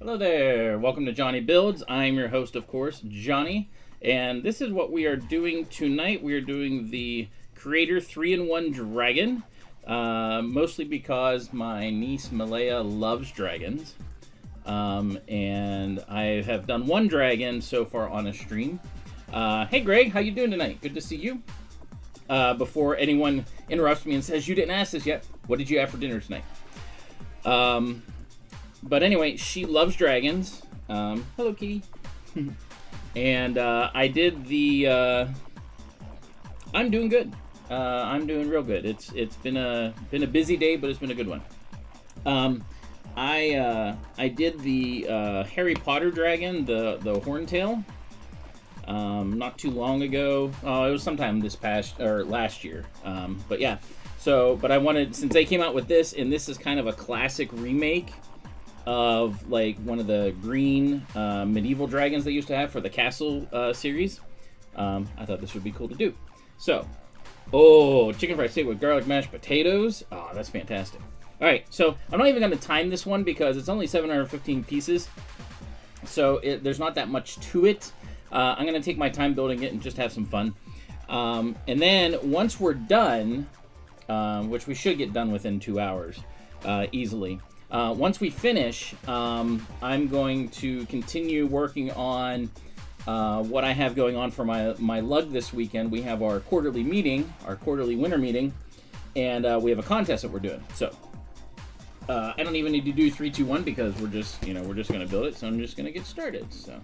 Hello there, welcome to JonnyBuildz. I'm your host, of course, Johnny, and this is what we are doing tonight. We are doing the Creator 3-in-1 Dragon, mostly because my niece Malaya loves dragons, and I have done one dragon so far on a stream. Hey Greg, how you doing tonight? Good to see you. Before anyone interrupts me and says, you didn't ask this yet, what did you have for dinner tonight? But anyway, she loves dragons. Hello, kitty. And I did the. I'm doing good. I'm doing real good. It's been a busy day, but it's been a good one. I did the Harry Potter dragon, the Horntail. Not too long ago. Oh, it was sometime last year. But yeah. So, but I wanted, since they came out with this, and this is kind of a classic remake of like one of the green medieval dragons they used to have for the Castle series. I thought this would be cool to do. So, chicken fried steak with garlic mashed potatoes. Oh, that's fantastic. All right, so I'm not even going to time this one because it's only 715 pieces. So there's not that much to it. I'm going to take my time building it and just have some fun. And then once we're done, which we should get done within 2 hours easily. Once we finish, I'm going to continue working on what I have going on for my lug this weekend. We have our quarterly meeting, our quarterly winter meeting, and we have a contest that we're doing. So I don't even need to do 3, 2, 1 because we're just going to build it. So I'm just going to get started. So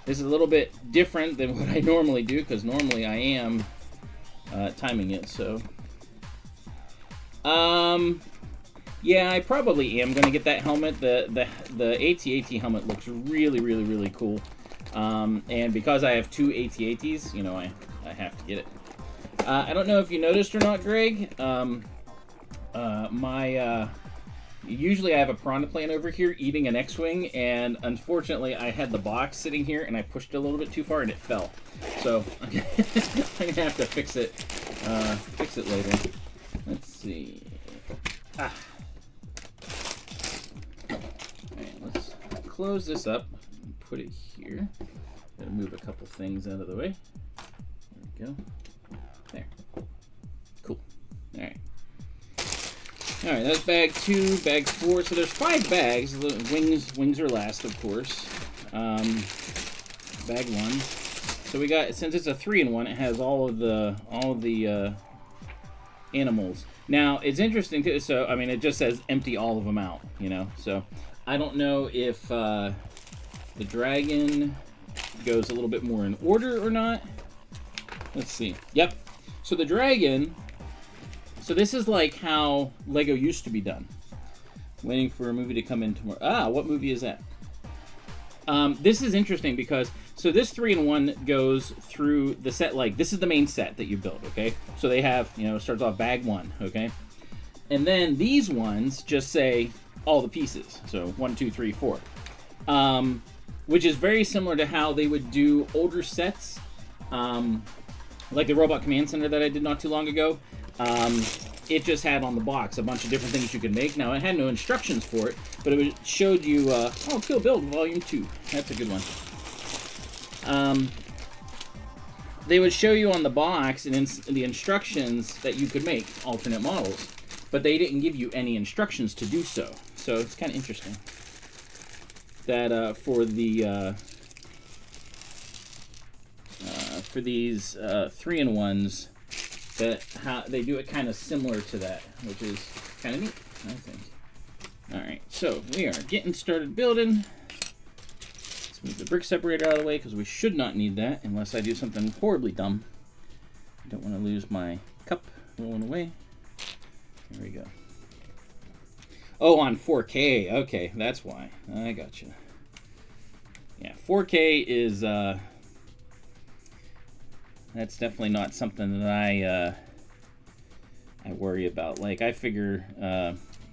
this is a little bit different than what I normally do because normally I am timing it. So yeah, I probably am going to get that helmet. The AT-AT helmet looks really, really, really cool. And because I have 2 AT-ATs, I have to get it. I don't know if you noticed or not, Greg. Usually I have a piranha plant over here eating an X-Wing, and unfortunately I had the box sitting here and I pushed it a little bit too far and it fell. So I'm going to have to fix it later. Let's see. Let's close this up and put it here. Gotta move a couple things out of the way. There we go. There. Cool. Alright. Alright, that's bag 2, bag 4. So there's 5 bags. Wings are last, of course. Bag 1. So we got, since it's a 3-in-1, it has all of the animals. Now, it's interesting too, so, I mean, it just says empty all of them out, so I don't know if the dragon goes a little bit more in order or not. Let's see. Yep. So the dragon, so this is like how Lego used to be done. Waiting for a movie to come in tomorrow. What movie is that? This is interesting because, so this 3-in-1 goes through the set, like, this is the main set that you build, okay? So they have, it starts off bag 1, okay? And then these ones just say all the pieces. So 1, 2, 3, 4. Which is very similar to how they would do older sets, like the Robot Command Center that I did not too long ago. It just had on the box a bunch of different things you could make. Now, it had no instructions for it, but it showed you, Kill Build Volume 2. That's a good one. They would show you on the box and in the instructions that you could make alternate models, but they didn't give you any instructions to do so. So it's kind of interesting that for these 3-in-1s, that how they do it kind of similar to that, which is kind of neat, I think. All right, so we are getting started building. Let's move the brick separator out of the way because we should not need that unless I do something horribly dumb. I don't want to lose my cup rolling away. There we go. Oh, on 4K. Okay, that's why. I gotcha. Yeah, 4K is that's definitely not something that I worry about. Like, I figure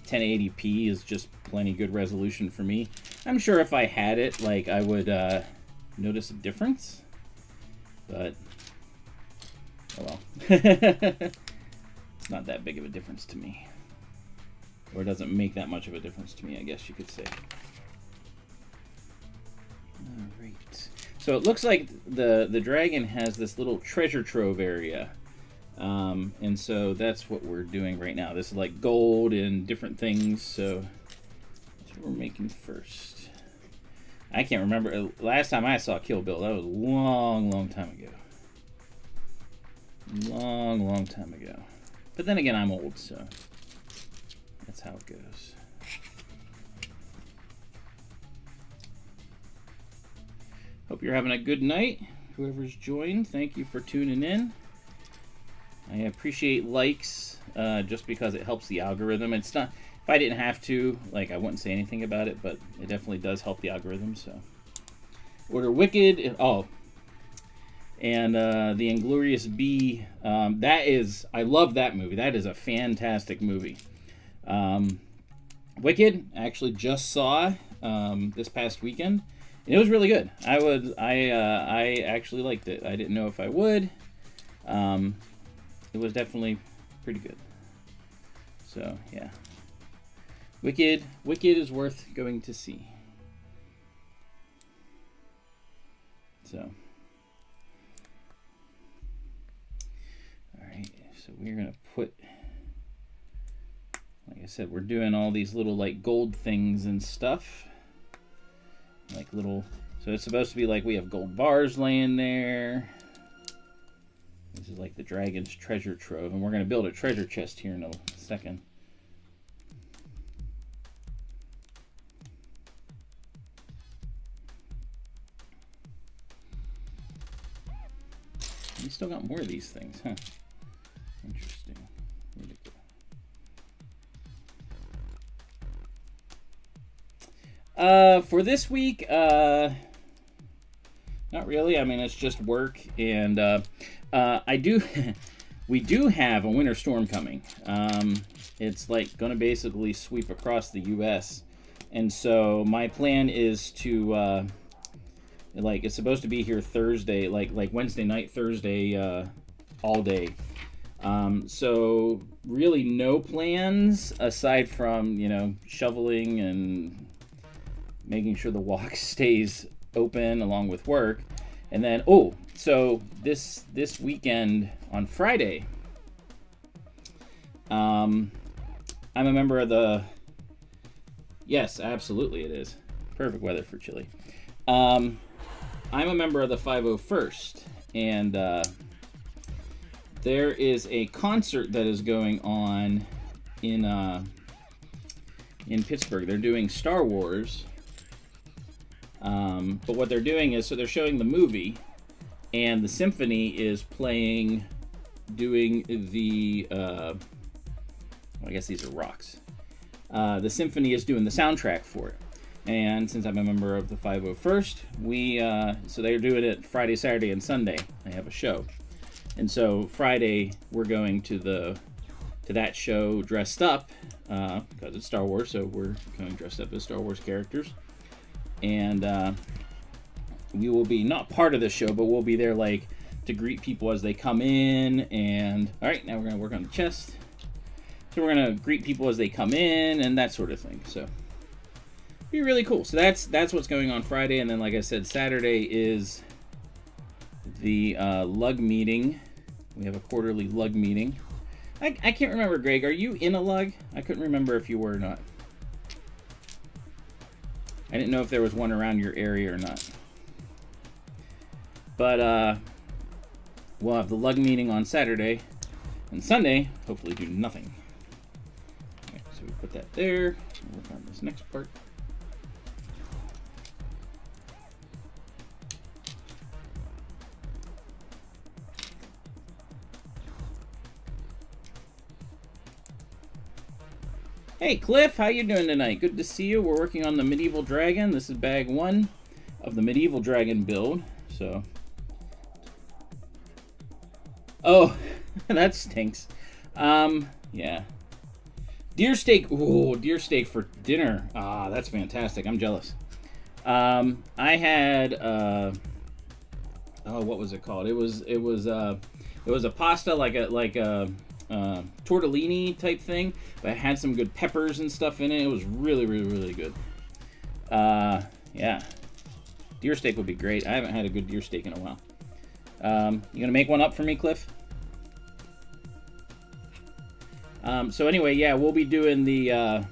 1080p is just plenty good resolution for me. I'm sure if I had it, like, I would notice a difference, but oh well. It's not that big of a difference to me. Or it doesn't make that much of a difference to me, I guess you could say. So it looks like the dragon has this little treasure trove area. And so that's what we're doing right now. This is like gold and different things. So that's what we're making first. I can't remember. Last time I saw Kill Bill, that was a long, long time ago. Long, long time ago. But then again, I'm old, so that's how it goes. Hope you're having a good night. Whoever's joined, thank you for tuning in. I appreciate likes just because it helps the algorithm. It's not, if I didn't have to, like, I wouldn't say anything about it, but it definitely does help the algorithm. So, Order Wicked. Oh, and the Inglorious B. That is, I love that movie. That is a fantastic movie. Wicked, I actually just saw this past weekend, and it was really good. I actually liked it. I didn't know if I would. It was definitely pretty good. So yeah, Wicked is worth going to see. So. So we're going to put, like I said, we're doing all these little like gold things and stuff. Like little, so it's supposed to be like we have gold bars laying there. This is like the dragon's treasure trove. And we're going to build a treasure chest here in a second. We still got more of these things, huh? Interesting. Where'd it go? For this week, not really. I mean, it's just work, and we do have a winter storm coming. It's like going to basically sweep across the U.S., and so my plan is to like it's supposed to be here Thursday, like Wednesday night, Thursday, all day. So really no plans aside from, you know, shoveling and making sure the walk stays open along with work. And then, so this weekend on Friday, I'm a member of the, yes, absolutely it is. Perfect weather for Chile. I'm a member of the 501st, and there is a concert that is going on in Pittsburgh. They're doing Star Wars, but what they're doing is, so they're showing the movie, and the symphony is doing the, well, I guess these are rocks. The symphony is doing the soundtrack for it. And since I'm a member of the 501st, so they're doing it Friday, Saturday, and Sunday. They have a show. And so Friday, we're going to that show dressed up, because it's Star Wars, so we're going dressed up as Star Wars characters. And we will be not part of the show, but we'll be there like to greet people as they come in. And all right, now we're going to work on the chest. So we're going to greet people as they come in and that sort of thing. So be really cool. So that's what's going on Friday. And then, like I said, Saturday is the lug meeting. We have a quarterly lug meeting. I can't remember, Greg, are you in a lug? I couldn't remember if you were or not. I didn't know if there was one around your area or not. But we'll have the lug meeting on Saturday, and Sunday, hopefully do nothing. Okay, so we put that there. We'll work on this next part. Hey Cliff, how you doing tonight? Good to see you. We're working on the Medieval Dragon. This is bag 1 of the Medieval Dragon build. So, oh, that stinks. Yeah. Deer steak. Ooh, deer steak for dinner. Ah, that's fantastic. I'm jealous. I had what was it called? It was a pasta like a tortellini type thing, but it had some good peppers and stuff in it. It was really, really, really good. Yeah. Deer steak would be great. I haven't had a good deer steak in a while. You gonna make one up for me, Cliff? So anyway, yeah, we'll be doing the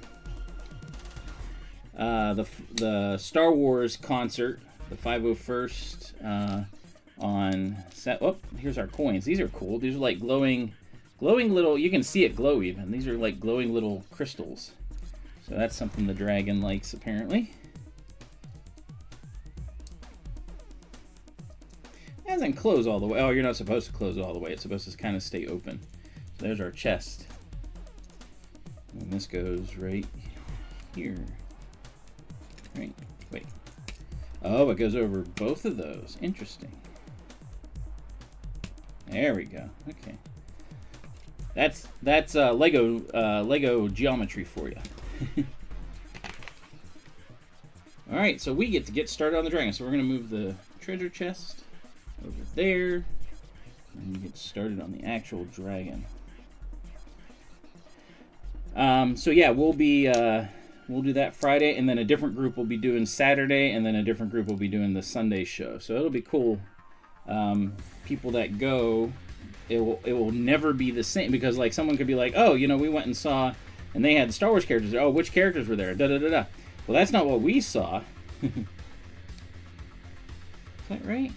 Star Wars concert, the 501st, on set. Oh, here's our coins. These are cool. These are like glowing little. You can see it glow even. These are like glowing little crystals. So that's something the dragon likes apparently. It doesn't close all the way. Oh, you're not supposed to close it all the way. It's supposed to kind of stay open. So there's our chest. And this goes right here. Right. Wait. Oh, it goes over both of those. Interesting. There we go. Okay. That's Lego geometry for you. All right, so we get started on the dragon. So we're gonna move the treasure chest over there, and get started on the actual dragon. So yeah, we'll do that Friday, and then a different group will be doing Saturday, and then a different group will be doing the Sunday show. So it'll be cool. People that go, it will never be the same, because like someone could be like, oh, you know, we went and saw, and they had Star Wars characters. Oh, which characters were there? Da da da da. Well, that's not what we saw. Is that right?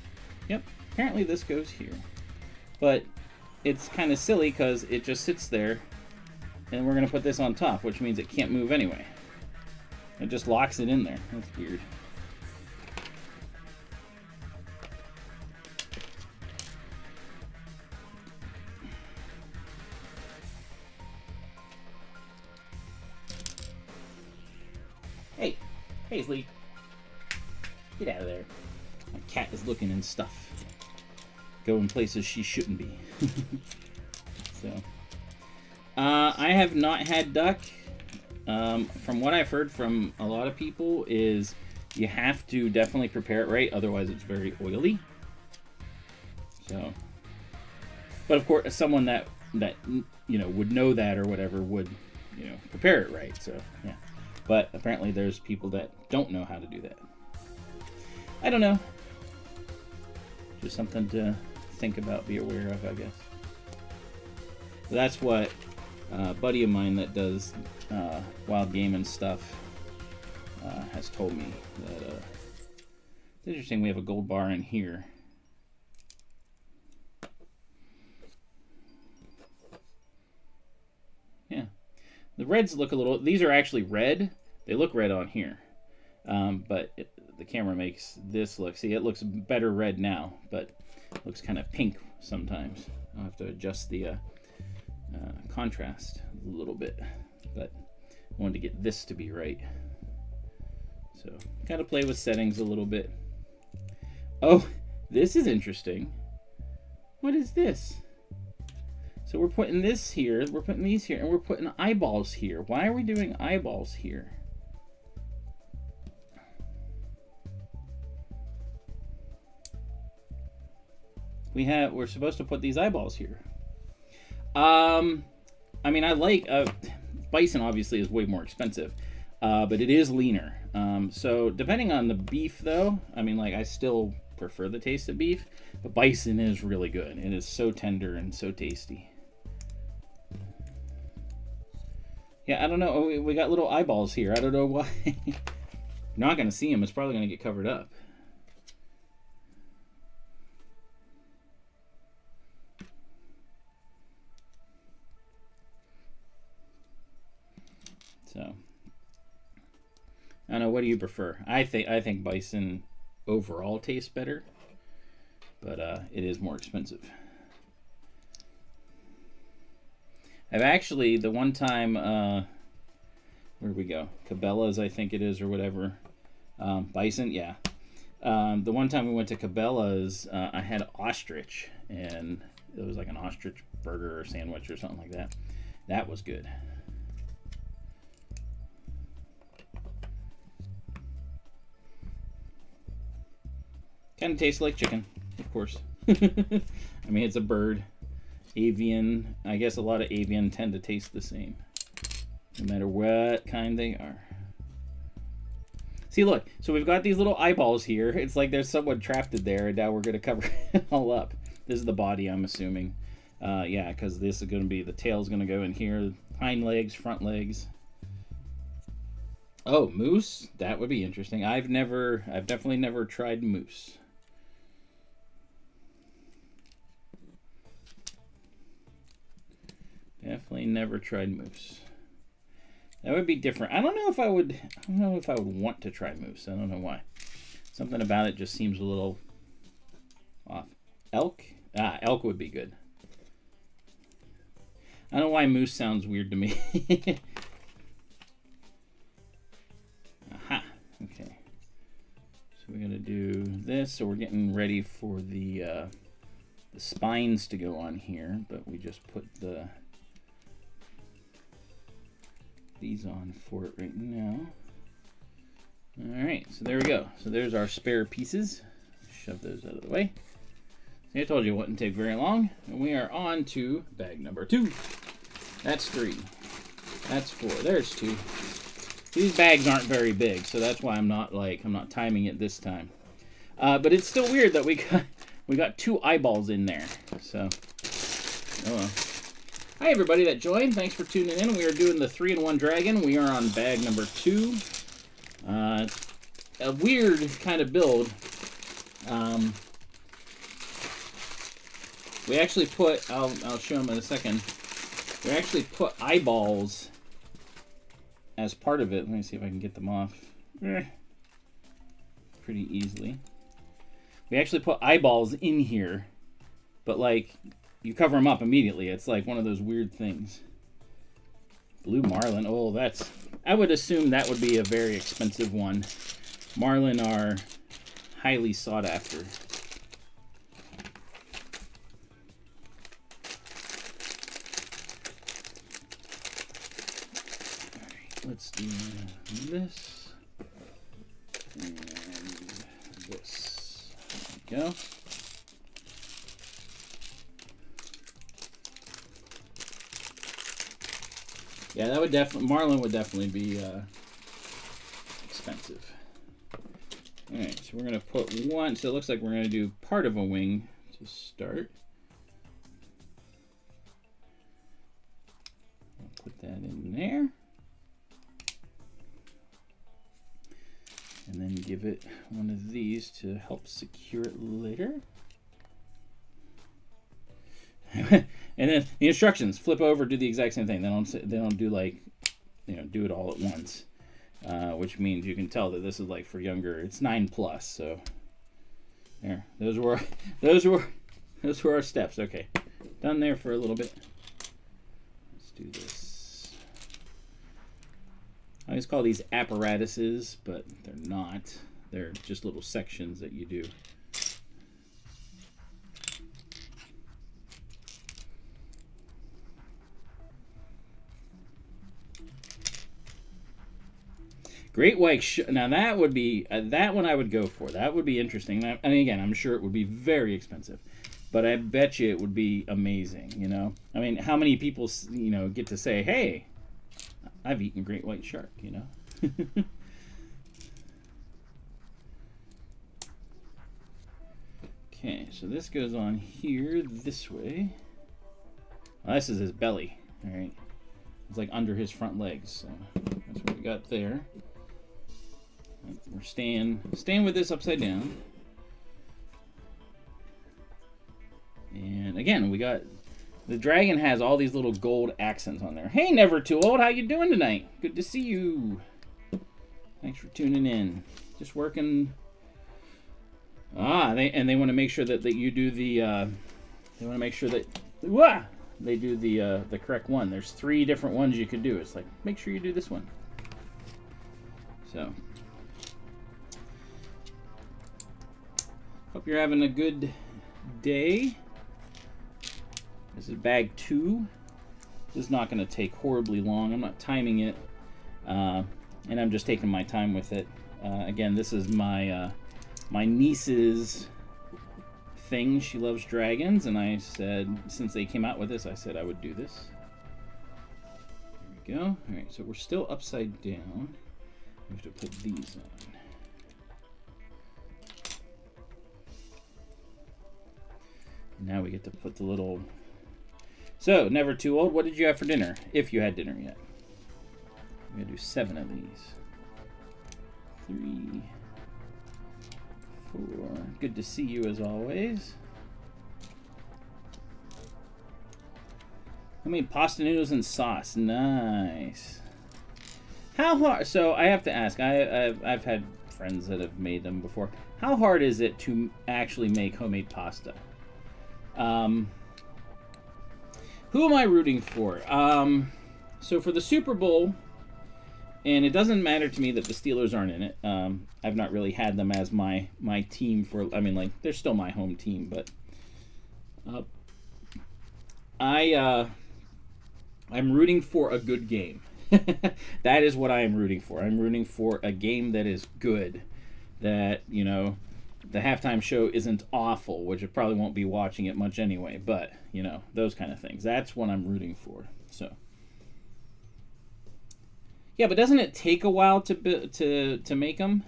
Yep. Apparently this goes here, but it's kind of silly because it just sits there, and we're gonna put this on top, which means it can't move anyway. It just locks it in there. That's weird. Hey, Paisley, get out of there. My cat is looking and stuff, going places she shouldn't be. So, I have not had duck. From what I've heard from a lot of people is you have to definitely prepare it right, otherwise it's very oily. So, but of course, someone that you know would know that or whatever would, you know, prepare it right. So yeah, but apparently there's people that don't know how to do that. I don't know. Just something to think about, be aware of, I guess. So that's what a buddy of mine that does wild game and stuff has told me. That it's interesting, we have a gold bar in here. Yeah. The reds look a little... These are actually red. They look red on here. But the camera makes this look... See, it looks better red now, but it looks kind of pink sometimes. I'll have to adjust the contrast a little bit. But I wanted to get this to be right. So, gotta play with settings a little bit. Oh, this is interesting. What is this? So we're putting this here, we're putting these here, and we're putting eyeballs here. Why are we doing eyeballs here? We're supposed to put these eyeballs here. I mean, I like, bison obviously is way more expensive, but it is leaner. So depending on the beef though, I mean, like I still prefer the taste of beef, but bison is really good. It is so tender and so tasty. Yeah, I don't know. We got little eyeballs here. I don't know why. You're not going to see them. It's probably going to get covered up. So, I don't know. What do you prefer? I think bison overall tastes better, but it is more expensive. I've actually, the one time, where'd we go? Cabela's, I think it is, or whatever. Bison, yeah. The one time we went to Cabela's, I had ostrich, and it was like an ostrich burger or sandwich or something like that. That was good. Kind of tastes like chicken, of course. I mean, it's a bird. Avian, I guess a lot of avian tend to taste the same, no matter what kind they are. See, look. So we've got these little eyeballs here. It's like there's someone trapped in there, and now we're going to cover it all up. This is the body, I'm assuming. Yeah, because this is going to be, the tail's going to go in here. Hind legs, front legs. Oh, moose? That would be interesting. I've definitely never tried moose. Definitely never tried moose. That would be different. I don't know if I would want to try moose. I don't know why. Something about it just seems a little off. Elk? Ah, elk would be good. I don't know why moose sounds weird to me. Aha. Okay. So we're gonna do this. So we're getting ready for the spines to go on here, but we just put these on for it right now. All right, so there we go. So there's our spare pieces. Shove those out of the way. See, I told you it wouldn't take very long. And we are on to bag number 2. That's 3. That's 4. There's 2. These bags aren't very big, so that's why I'm not timing it this time. But it's still weird that we got 2 eyeballs in there. So, oh well. Hi everybody that joined. Thanks for tuning in. We are doing the 3-in-1 dragon. We are on bag number 2. A weird kind of build. We actually put, I'll show them in a second. We actually put eyeballs as part of it. Let me see if I can get them off. Pretty easily. We actually put eyeballs in here, but like, you cover them up immediately. It's like one of those weird things. Blue marlin. Oh, I would assume that would be a very expensive one. Marlin are highly sought after. All right, let's do this and this. There we go. Yeah, that would Marlin would definitely be expensive. All right, so we're gonna put one. So it looks like we're gonna do part of a wing to start. I'll put that in there, and then give it one of these to help secure it later. And then the instructions, flip over, do the exact same thing. They don't do like, do it all at once, which means you can tell that this is like for younger. It's 9+. So there, those were our steps. Okay, done there for a little bit. Let's do this. I always call these apparatuses, but they're not. They're just little sections that you do. Great white. Now that would be that one I would go for. That would be interesting. And again, I'm sure it would be very expensive, but I bet you it would be amazing. I mean, how many people get to say, "Hey, I've eaten great white shark." Okay, so this goes on here this way. Well, this is his belly. All right, it's like under his front legs. So that's what we got there. We're staying with this upside down. And again, we got the dragon has all these little gold accents on there. Hey, never too old. How you doing tonight? Good to see you. Thanks for tuning in. Just working. They want to make sure that you do the. They want to make sure that they do the correct one. There's 3 different ones you could do. It's like, make sure you do this one. So. Hope you're having a good day. This is bag 2. This is not going to take horribly long. I'm not timing it, and I'm just taking my time with it. Again, this is my my niece's thing. She loves dragons, and I said, since they came out with this, I said I would do this. There we go. All right, so we're still upside down. We have to put these on. Now we get to put the little... So, never too old. What did you have for dinner? If you had dinner yet. I'm going to do 7 of these. 3, 4. Good to see you as always. I mean, pasta noodles and sauce. Nice. How hard... So, I have to ask. I've had friends that have made them before. How hard is it to actually make homemade pasta? Who am I rooting for? So for the Super Bowl, and it doesn't matter to me that the Steelers aren't in it. I've not really had them as my team for. I mean, like, they're still my home team, but I'm rooting for a good game. That is what I am rooting for. I'm rooting for a game that is good. That, you know, the halftime show isn't awful, which I probably won't be watching it much anyway, but, you know, those kind of things. That's what I'm rooting for. So, yeah, but doesn't it take a while to make them?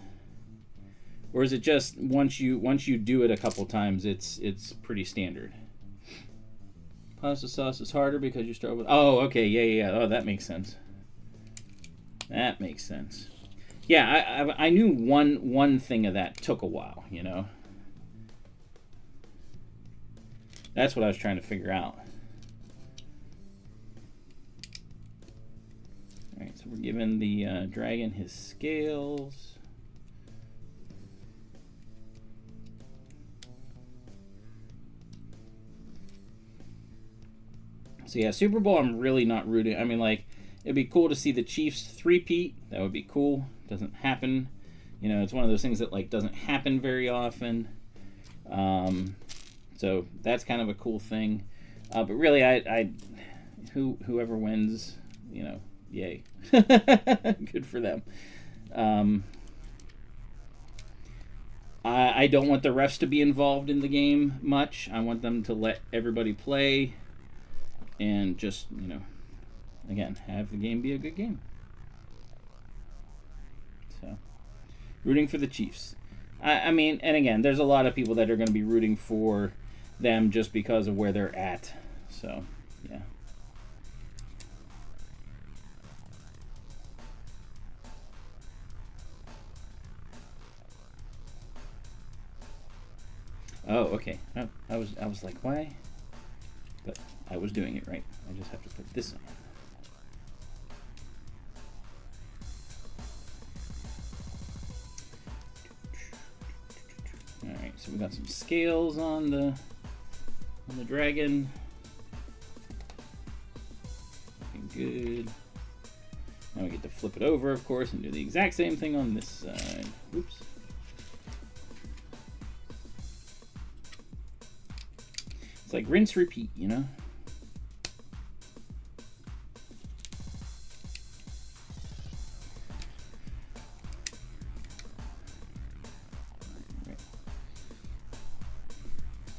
Or is it just once you do it a couple times, it's pretty standard? Pasta sauce is harder because you start with... Oh, okay, yeah. Oh, that makes sense. That makes sense. Yeah, I knew one thing of that took a while, you know. That's what I was trying to figure out. All right, so we're giving the dragon his scales. So yeah, Super Bowl, I'm really not rooting. I mean, like, it'd be cool to see the Chiefs three-peat. That would be cool. Doesn't happen. You know, it's one of those things that, like, doesn't happen very often. So that's kind of a cool thing. But really, whoever wins, you know, yay. Good for them. I don't want the refs to be involved in the game much. I want them to let everybody play and just, you know, again, have the game be a good game. So, rooting for the Chiefs. I mean, and again, there's a lot of people that are going to be rooting for them just because of where they're at. So, yeah. Oh, okay. I was like, why? But I was doing it right. I just have to put this on. Alright, so we got some scales on the dragon. Looking good. Now we get to flip it over, of course, and do the exact same thing on this side. Oops. It's like rinse, repeat, you know?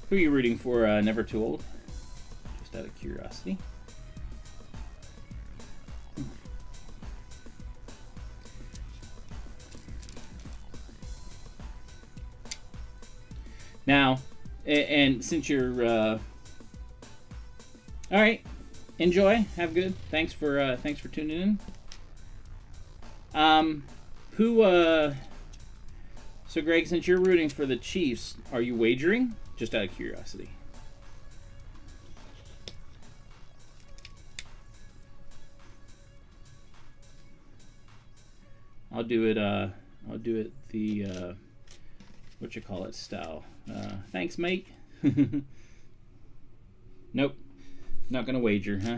Who are you rooting for? Never Too Old? Just out of curiosity. Now, and since you're all right, enjoy, have good. Thanks for tuning in. So Greg, since you're rooting for the Chiefs, are you wagering? Just out of curiosity. I'll do it the what you call it style. Thanks, mate. Nope. Not gonna wager, huh?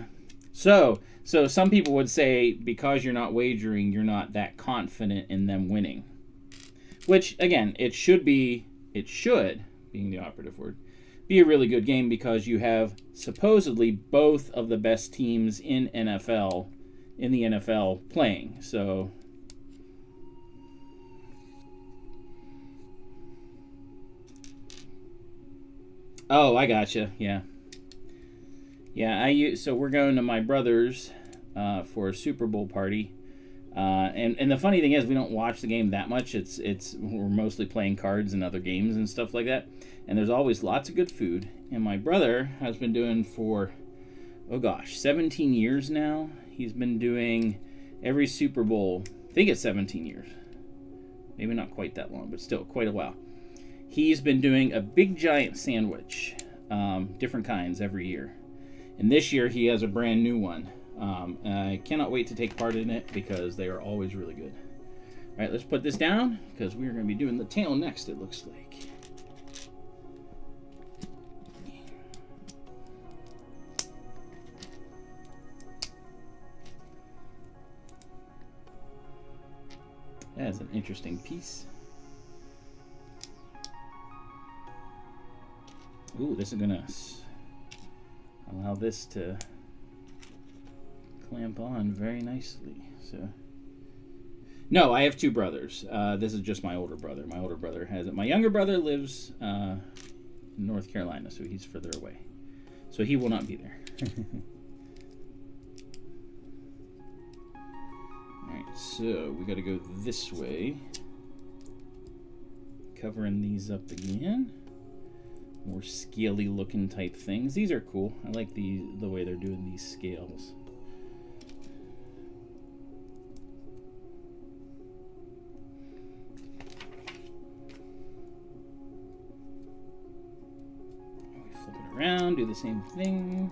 So some people would say because you're not wagering, you're not that confident in them winning. Which, again, it should, being the operative word, be a really good game because you have supposedly both of the best teams in the NFL playing. So oh, I gotcha. Yeah. So we're going to my brother's for a Super Bowl party. And the funny thing is, we don't watch the game that much. We're mostly playing cards and other games and stuff like that. And there's always lots of good food. And my brother has been doing for, oh gosh, 17 years now. He's been doing every Super Bowl. I think it's 17 years. Maybe not quite that long, but still quite a while. He's been doing a big giant sandwich, different kinds every year. And this year he has a brand new one. I cannot wait to take part in it because they are always really good. All right, let's put this down because we're going to be doing the tail next, it looks like. That's an interesting piece. Ooh, this is going to allow this to clamp on very nicely. So, no, I have two brothers. This is just my older brother. My older brother has it. My younger brother lives in North Carolina, so he's further away. So he will not be there. Alright, so we got to go this way. Covering these up again. More scaly looking type things. These are cool. I like the way they're doing these scales. Flip it around, do the same thing.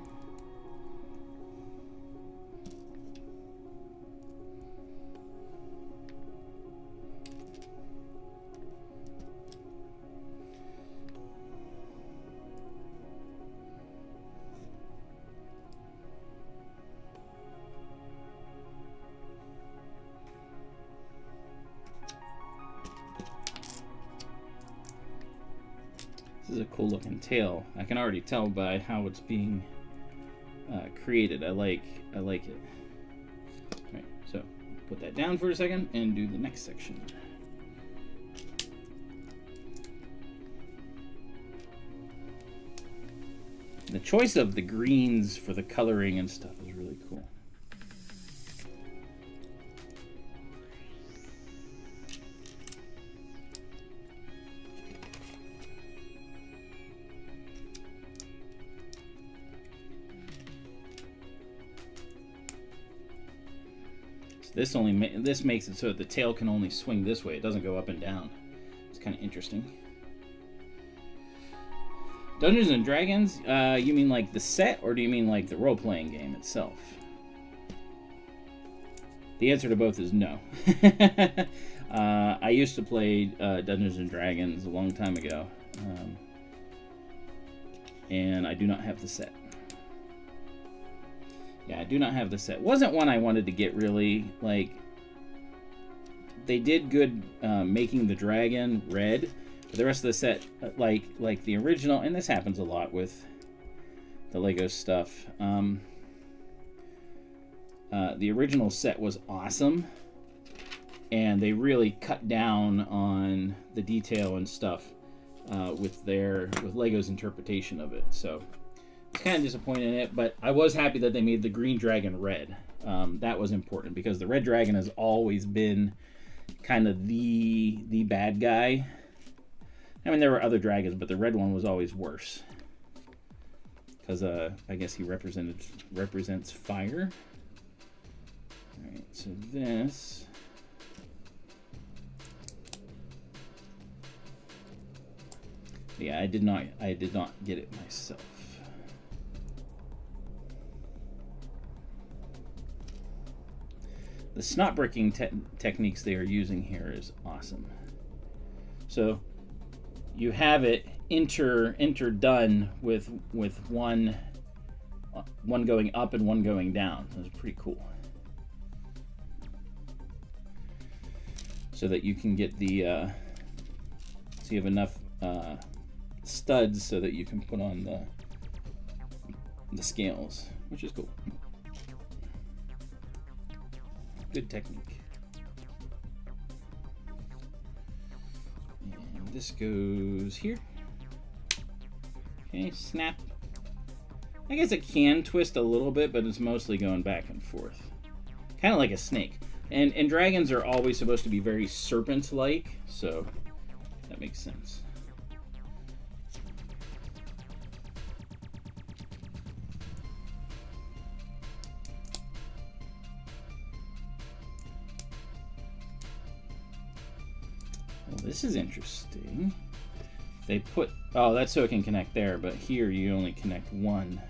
This is a cool looking tail. I can already tell by how it's being created. I like it. Alright, so put that down for a second and do the next section. The choice of the greens for the coloring and stuff is really cool. This makes it so that the tail can only swing this way. It doesn't go up and down. It's kind of interesting. Dungeons and Dragons, you mean like the set, or do you mean like the role-playing game itself? The answer to both is no. I used to play Dungeons and Dragons a long time ago, and I do not have the set. Yeah, I do not have the set. Wasn't one I wanted to get really. Like, they did good making the dragon red, but the rest of the set, like the original, and this happens a lot with the Lego stuff. The original set was awesome, and they really cut down on the detail and stuff with Lego's interpretation of it. So it's kind of disappointed in it, but I was happy that they made the green dragon red. That was important because the red dragon has always been kind of the bad guy. I mean, there were other dragons, but the red one was always worse because I guess he represents fire. All right, so this. Yeah, I did not get it myself. The snot bricking techniques they are using here is awesome. So you have it interdone with one going up and one going down. That's pretty cool. So that you can get the so you have enough studs so that you can put on the scales, which is cool. Good technique. And this goes here. Okay, snap. I guess it can twist a little bit, but it's mostly going back and forth. Kind of like a snake. And dragons are always supposed to be very serpent-like, so that makes sense. Well, this is interesting. They put... Oh, that's so it can connect there, but here you only connect one.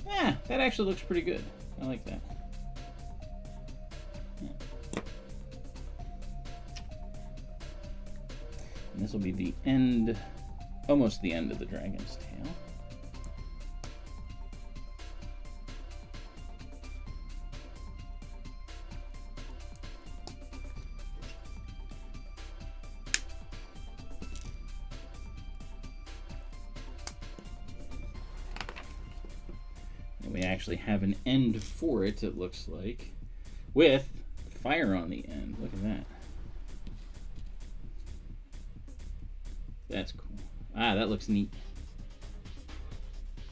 Yeah, that actually looks pretty good. I like that. Yeah. And this will be the end, almost the end of the dragon's tail. We actually have an end for it, it looks like, with fire on the end. Look at that. That's cool. Ah, that looks neat.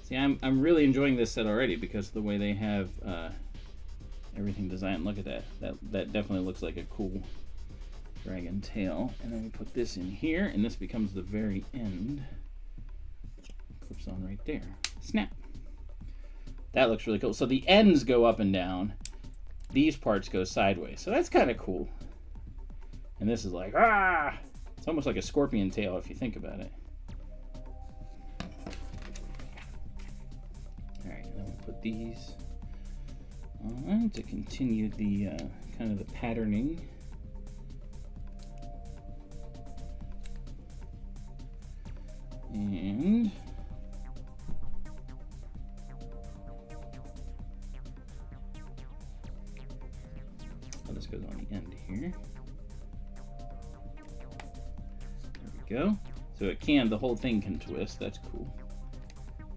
See, I'm really enjoying this set already because of the way they have everything designed. Look at that. That definitely looks like a cool dragon tail. And then we put this in here, and this becomes the very end. Clips on right there. Snap. That looks really cool. So the ends go up and down. These parts go sideways. So that's kind of cool. And this is like, ah! It's almost like a scorpion tail if you think about it. Alright, then we'll put these on to continue the kind of the patterning. And this goes on the end here. There we go. So it can, the whole thing can twist. That's cool.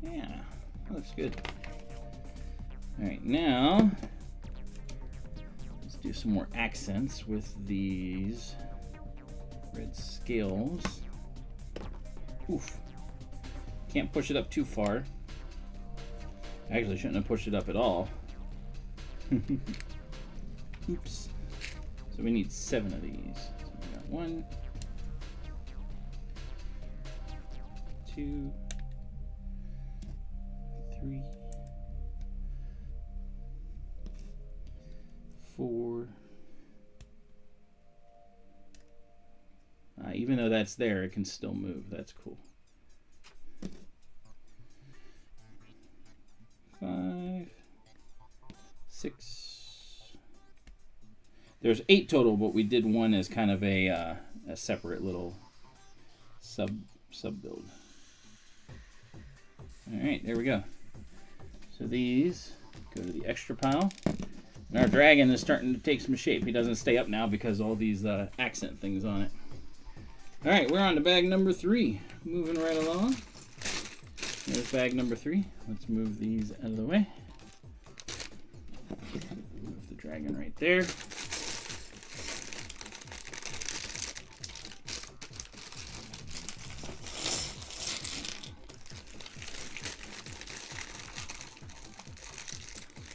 Yeah, that looks good. All right, now let's do some more accents with these red scales. Oof. Can't push it up too far. I actually shouldn't have pushed it up at all. Oops. So we need 7 of these. So we got 1, 2, 3, 4. Even though that's there, it can still move. That's cool. 5, 6. There's 8 total, but we did one as kind of a separate little sub build. All right, there we go. So these go to the extra pile. And our dragon is starting to take some shape. He doesn't stay up now because all these accent things on it. All right, we're on to bag number 3. Moving right along. There's bag number 3. Let's move these out of the way. Move the dragon right there.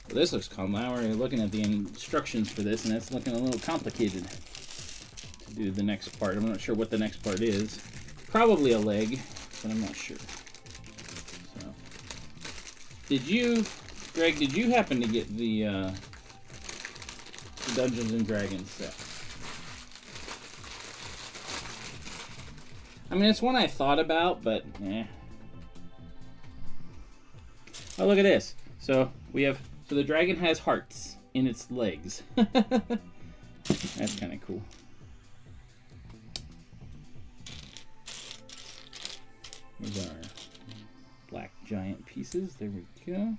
Well, this looks calm. Now we're looking at the instructions for this, and it's looking a little complicated to do the next part. I'm not sure what the next part is. Probably a leg, but I'm not sure. So, Greg, did you happen to get the Dungeons and Dragons set? I mean, it's one I thought about, but eh. Oh, look at this. So we have. So the dragon has hearts in its legs. That's kind of cool. Here's our black giant pieces. There we go.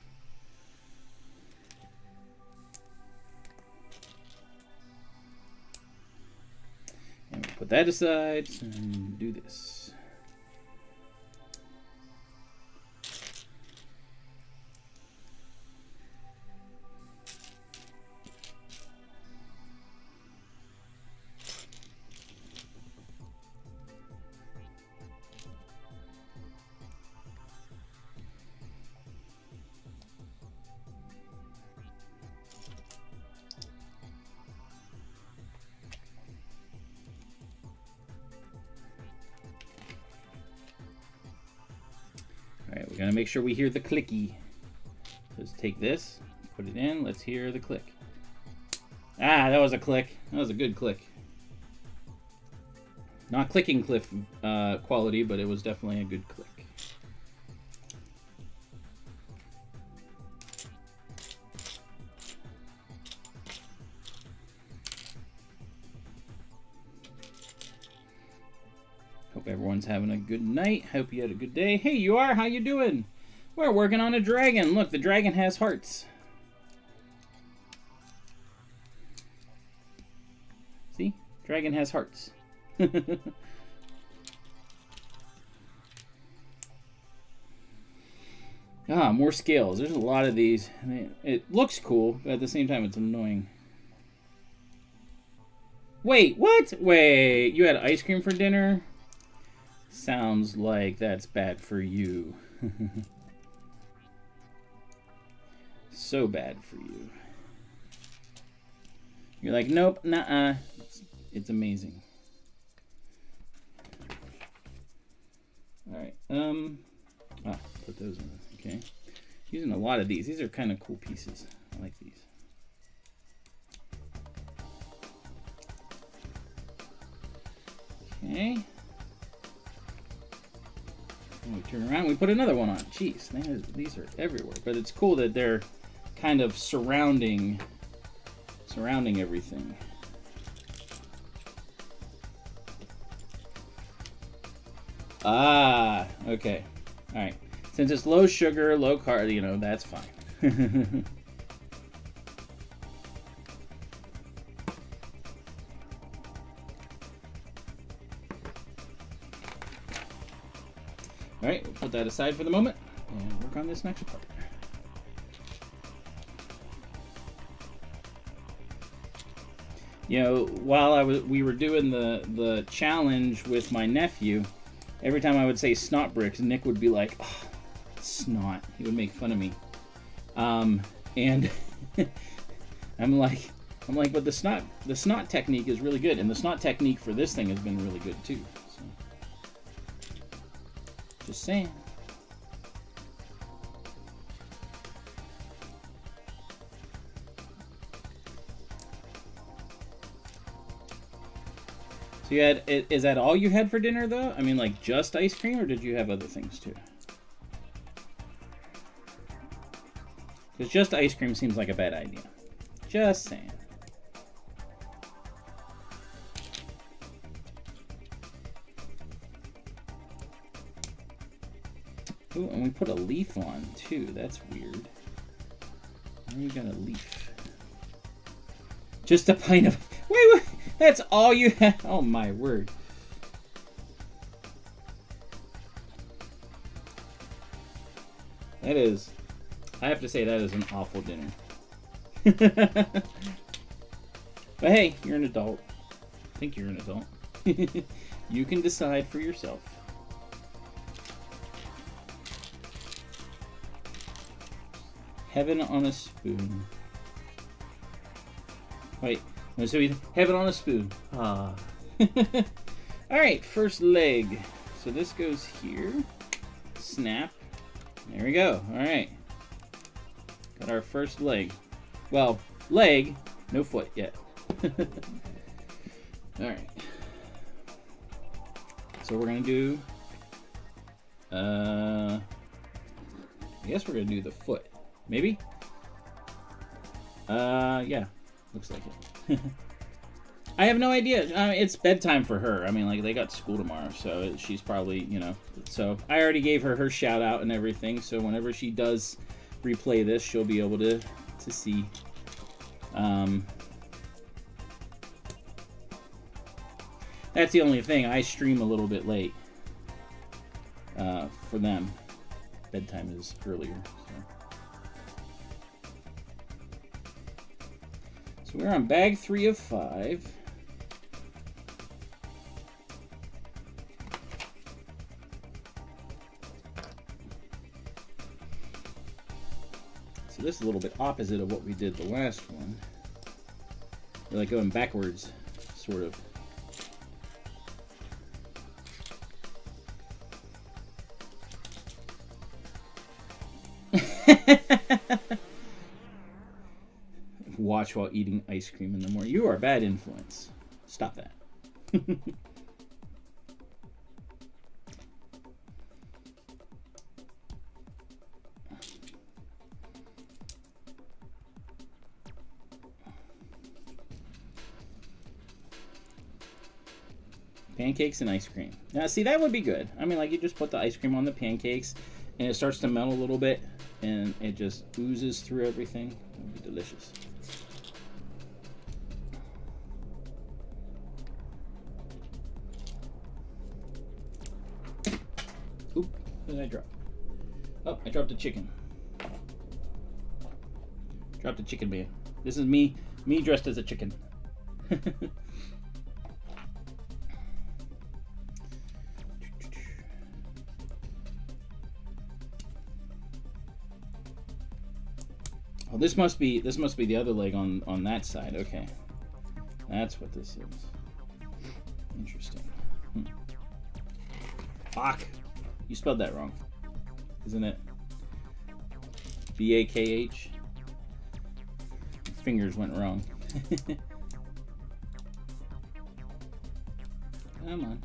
And we'll put that aside and do this. Gotta make sure we hear the clicky. Let's take this, put it in. Let's hear the click. Ah, that was a click. That was a good click. Not clicking cliff quality, but it was definitely a good click. Hope everyone's having a good night. Hope you had a good day. Hey, you are? How you doing? We're working on a dragon. Look, the dragon has hearts. See? Dragon has hearts. Ah, more scales. There's a lot of these. I mean, it looks cool, but at the same time, it's annoying. Wait, what? Wait, you had ice cream for dinner? Sounds like that's bad for you. So bad for you. You're like, nope, nuh-uh. It's amazing. Alright, put those in. Okay. Using a lot of these. These are kind of cool pieces. I like these. Okay. And we turn around, we put another one on. Jeez, these are everywhere. But it's cool that they're kind of surrounding everything. Ah, okay. All right. Since it's low sugar, low carb, you know, that's fine. All right, we'll put that aside for the moment and work on this next part. You know, while we were doing the challenge with my nephew, every time I would say snot bricks, Nick would be like, oh, snot. He would make fun of me. And I'm like, but the snot technique is really good, and the snot technique for this thing has been really good too. So, just saying. So you had, is that all you had for dinner though? I mean, like just ice cream, or did you have other things too? Because just ice cream seems like a bad idea. Just saying. Ooh, and we put a leaf on too. That's weird. Why you got a leaf? Just a pint of... Wait, that's all you have? Oh my word. That is... I have to say that is an awful dinner. But hey, you're an adult. I think you're an adult. You can decide for yourself. Heaven on a spoon. Wait, so we heaven on a spoon. Ah. Alright, first leg. So this goes here. Snap. There we go. Alright. Got our first leg. Well, leg, no foot yet. Alright. So we're gonna do I guess we're gonna do the foot. Maybe? Yeah. Looks like it. I have no idea. It's bedtime for her. I mean, like, they got school tomorrow, so she's probably, you know. So I already gave her shout out and everything, so whenever she does replay this, she'll be able to see. That's the only thing. I stream a little bit late for them. Bedtime is earlier. So we're on bag 3 of 5. So this is a little bit opposite of what we did the last one. We're like going backwards, sort of. Watch while eating ice cream in the morning. You are a bad influence. Stop that. Pancakes and ice cream. Now, see, that would be good. I mean, like, you just put the ice cream on the pancakes, and it starts to melt a little bit, and it just oozes through everything. It would be delicious. Oop, what did I drop? Oh, I dropped a chicken. Dropped a chicken man. This is me dressed as a chicken. Oh, this must be the other leg on that side. Okay, that's what this is. Interesting. Bach. You spelled that wrong, isn't it? B-A-K-H. Fingers went wrong. Come on.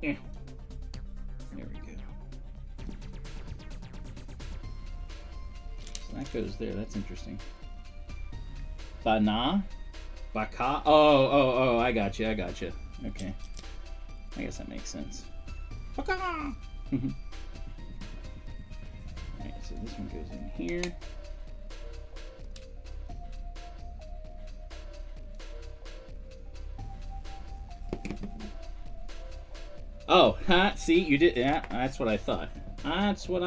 There we go. So that goes there. That's interesting. Bana? Baka? Oh, I got you. Okay. I guess that makes sense. Baka! Alright, so this one goes in here. Oh, see, you did. Yeah, that's what I thought. Alright, so we're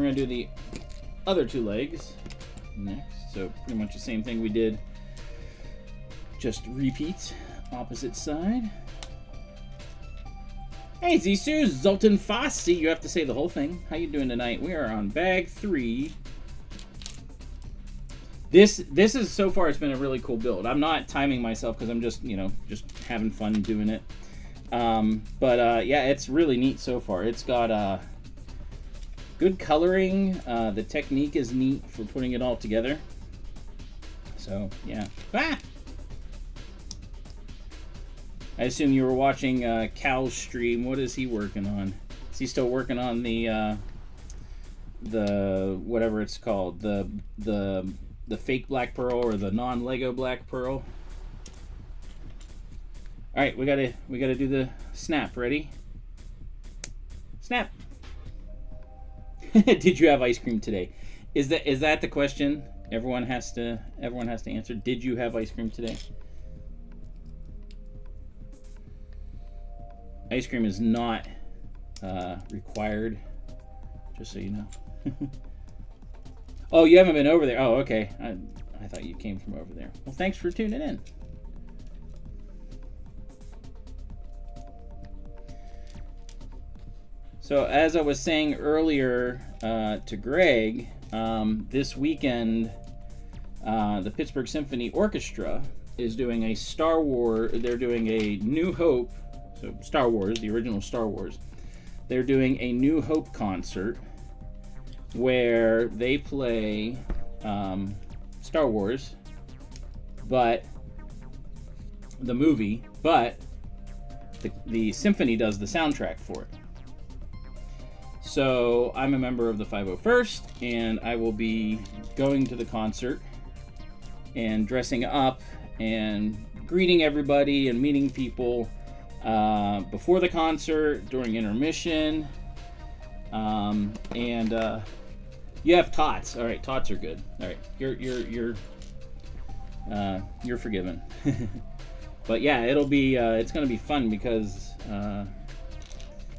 going to do the other two legs next. So pretty much the same thing we did. Just repeat, opposite side. Hey, Zisu, Zoltan Fassi. You have to say the whole thing. How you doing tonight? We are on bag 3. This is, so far, it's been a really cool build. I'm not timing myself because I'm just, just having fun doing it. Yeah, it's really neat so far. It's got good coloring. The technique is neat for putting it all together. So, yeah. Ah! I assume you were watching Cal's stream. What is he working on? Is he still working on the whatever it's called, the fake black pearl or the non-Lego black pearl? All right, we gotta do the snap. Ready? Snap. Did you have ice cream today? Is that the question? Everyone has to answer. Did you have ice cream today? Ice cream is not required, just so you know. Oh, you haven't been over there. Oh, okay. I thought you came from over there. Well, thanks for tuning in. So, as I was saying earlier to Greg, this weekend, the Pittsburgh Symphony Orchestra is doing a Star Wars. They're doing a New Hope. So Star Wars, the original Star Wars, they're doing a New Hope concert where they play Star Wars, but the movie, but the symphony does the soundtrack for it. So I'm a member of the 501st, and I will be going to the concert and dressing up and greeting everybody and meeting people before the concert, during intermission, and you have tots. All right, tots are good. All right, you're forgiven. But yeah, it'll be it's gonna be fun because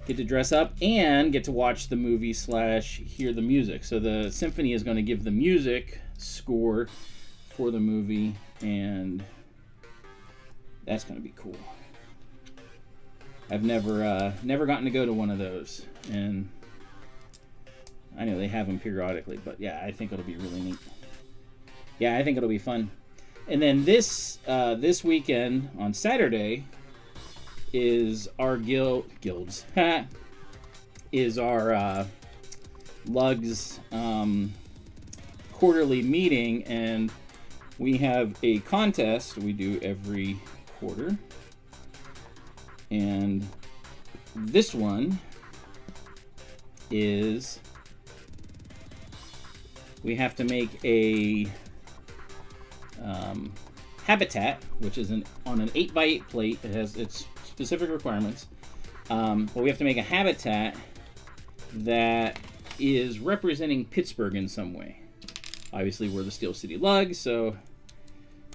get to dress up and get to watch the movie / hear the music. So the symphony is going to give the music score for the movie, and that's going to be cool. I've never gotten to go to one of those, and I know they have them periodically, but yeah, I think it'll be really neat. Yeah, I think it'll be fun. And then this weekend on Saturday is our guilds is our lugs quarterly meeting, and we have a contest we do every quarter, and this one is we have to make a habitat, which is on an 8x8 plate. It has its specific requirements, but we have to make a habitat that is representing Pittsburgh in some way. Obviously, we're the Steel City Lugs, so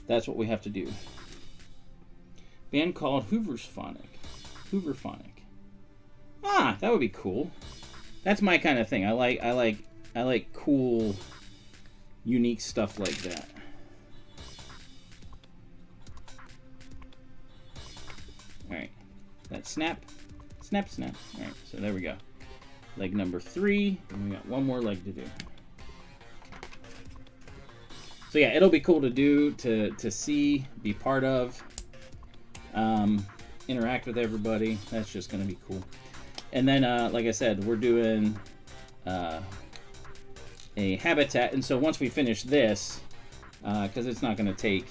that's what we have to do. Band called Hooverphonic. Ah, that would be cool. That's my kind of thing. I like cool, unique stuff like that. All right, that snap. All right, so there we go. Leg number 3, and we got one more leg to do. So yeah, it'll be cool to do, to see, be part of, interact with everybody. That's just gonna be cool. And then, like I said, we're doing a habitat, and so once we finish this, because it's not gonna take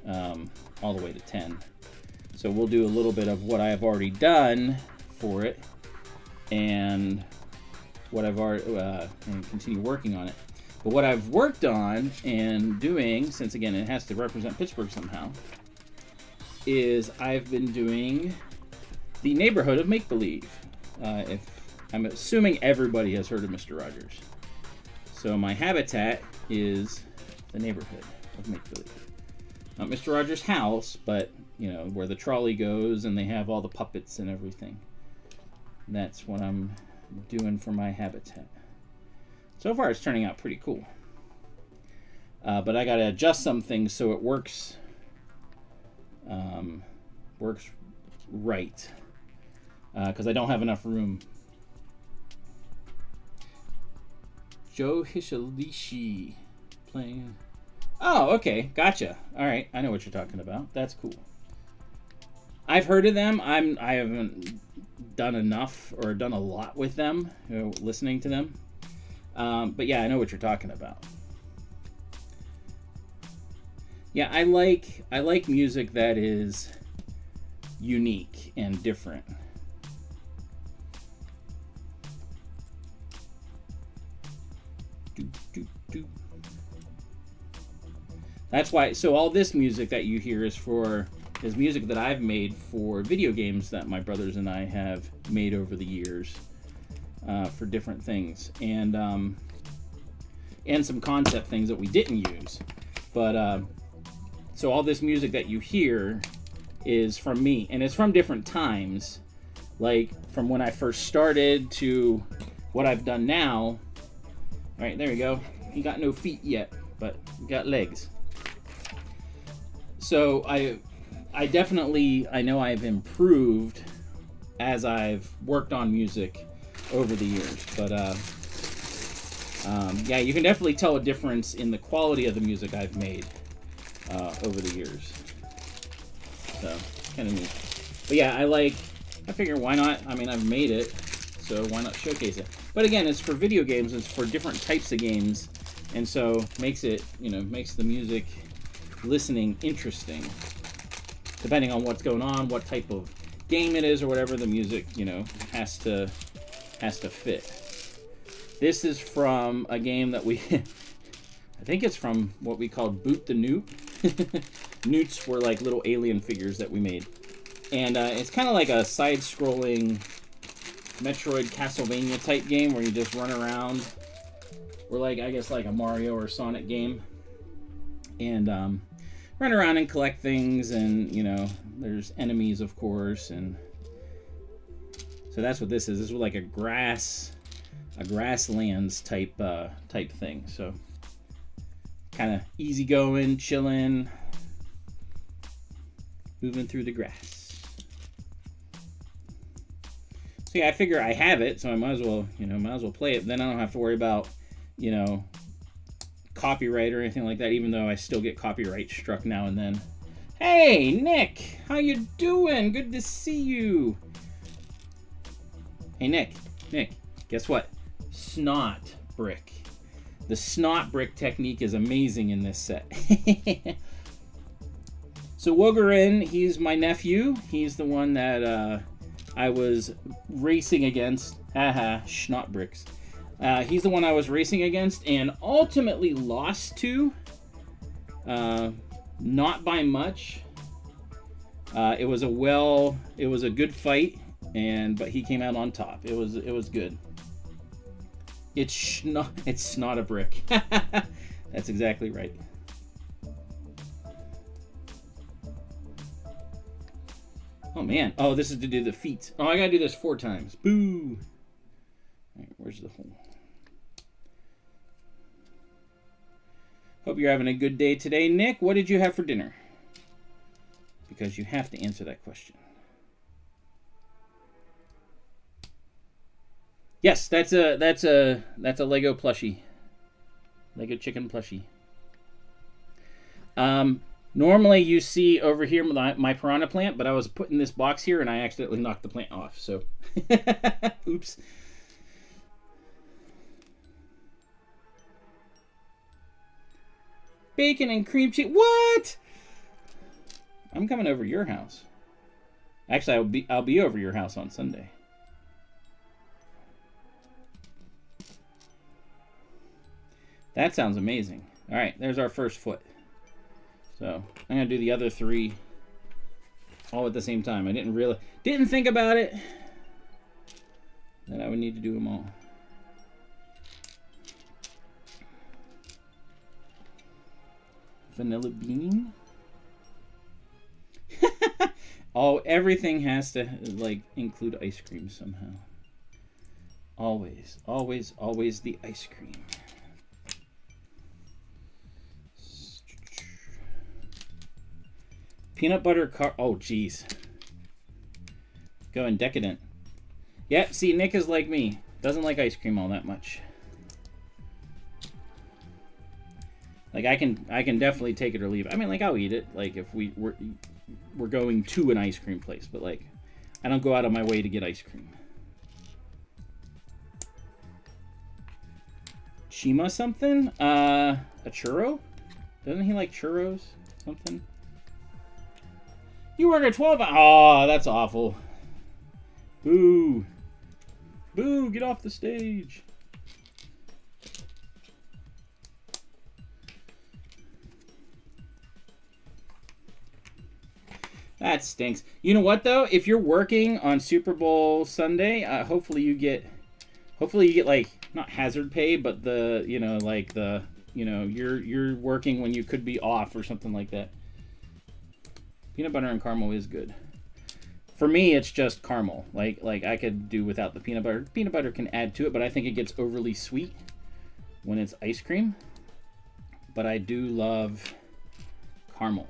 all the way to 10, so we'll do a little bit of what I've already done for it, and what I've already and continue working on it. But what I've worked on and doing, since again it has to represent Pittsburgh somehow, is I've been doing the neighborhood of make-believe. If I'm assuming everybody has heard of Mr. Rogers. So my habitat is the neighborhood of make-believe. Not Mr. Rogers' house, but you know, where the trolley goes and they have all the puppets and everything. That's what I'm doing for my habitat. So far it's turning out pretty cool. But I gotta adjust some things so it works right. Because I don't have enough room. Joe Hishalishi playing. Oh, okay, gotcha. All right, I know what you're talking about. That's cool. I've heard of them. I haven't done enough or done a lot with them, you know, listening to them. But yeah, I know what you're talking about. Yeah, I like music that is unique and different. That's why. So all this music that you hear is music that I've made for video games that my brothers and I have made over the years for different things, and some concept things that we didn't use. But so all this music that you hear is from me, and it's from different times, like from when I first started to what I've done now. All right, there we go. He got no feet yet, but he got legs. So I definitely, I know I've improved as I've worked on music over the years, but yeah, you can definitely tell a difference in the quality of the music I've made over the years. So kind of neat. But yeah, I figure why not? I mean, I've made it, so why not showcase it? But again, it's for video games, it's for different types of games, and so makes it, you know, makes the music listening interesting. Depending on what's going on, what type of game it is, or whatever, the music, you know, has to fit. This is from a game that we, I think it's from what we called Boot the Newt. Newts were like little alien figures that we made. And it's kind of like a side-scrolling Metroid Castlevania type game where you just run around. Or like, I guess like a Mario or Sonic game. And run around and collect things, and you know, there's enemies, of course, and so that's what this is. This is like a grasslands type thing. So kind of easygoing, chilling, moving through the grass. So yeah, I figure I have it, so I might as well play it. Then I don't have to worry about, you know, copyright or anything like that, even though I still get copyright struck now and then Hey, Nick, how you doing? Good to see you. Hey, Nick, guess what? Snot brick. The snot brick technique is amazing in this set. So Wogerin, he's my nephew. He's the one that I was racing against. Haha, snot bricks. He's the one I was racing against and ultimately lost to. Not by much. It was a good fight, but he came out on top. It was good. It's not a brick. That's exactly right. Oh man. Oh, this is to do the feet. Oh, I gotta do this 4 times. Boo. All right, where's the hole? Hope you're having a good day today, Nick. What did you have for dinner? Because you have to answer that question. Yes, that's a Lego plushie. Lego chicken plushie. Normally you see over here my piranha plant, but I was putting this box here and I accidentally knocked the plant off. So, oops. Bacon and cream cheese. What? I'm coming over to your house. Actually, I'll be over your house on Sunday. That sounds amazing. All right, there's our first foot. So I'm gonna do the other 3 all at the same time. I didn't think about it that I would need to do them all. Vanilla bean. Oh, everything has to like include ice cream somehow. Always, always, always the ice cream. Peanut butter oh, geez. Going decadent. Yep, see, Nick is like me. Doesn't like ice cream all that much. Like, I can definitely take it or leave it. I mean, like, I'll eat it. Like, if we're going to an ice cream place. But, like, I don't go out of my way to get ice cream. Chima something? A churro? Doesn't he like churros? Something? You work at 12 hours. Oh, that's awful. Boo. Boo, get off the stage. That stinks. You know what though? If you're working on Super Bowl Sunday, hopefully you get like not hazard pay, but you're working when you could be off or something like that. Peanut butter and caramel is good. For me, it's just caramel. Like I could do without the peanut butter. Peanut butter can add to it, but I think it gets overly sweet when it's ice cream. But I do love caramel.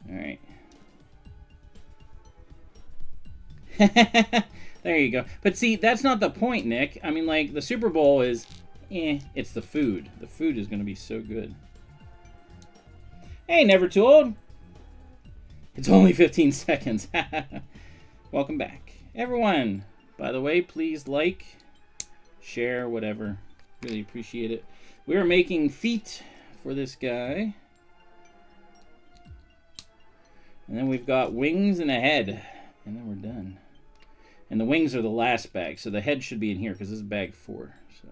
All right. There you go. But see, that's not the point, Nick. I mean, like, the Super Bowl is, it's the food. The food is going to be so good. Hey, never too old. It's only 15 seconds. Welcome back. Everyone, by the way, please like, share, whatever. Really appreciate it. We're making feet for this guy. And then we've got wings and a head. And then we're done. And the wings are the last bag, so the head should be in here because this is bag 4. So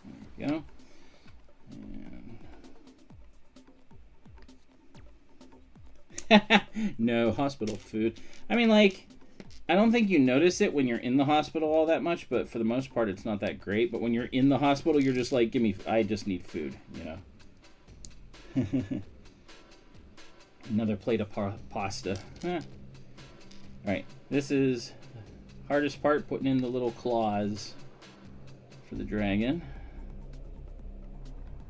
there we go. And no hospital food. I mean, like, I don't think you notice it when you're in the hospital all that much, but for the most part, it's not that great. But when you're in the hospital, you're just like, I just need food, you know. Another plate of pasta. All right, this is the hardest part, putting in the little claws for the dragon.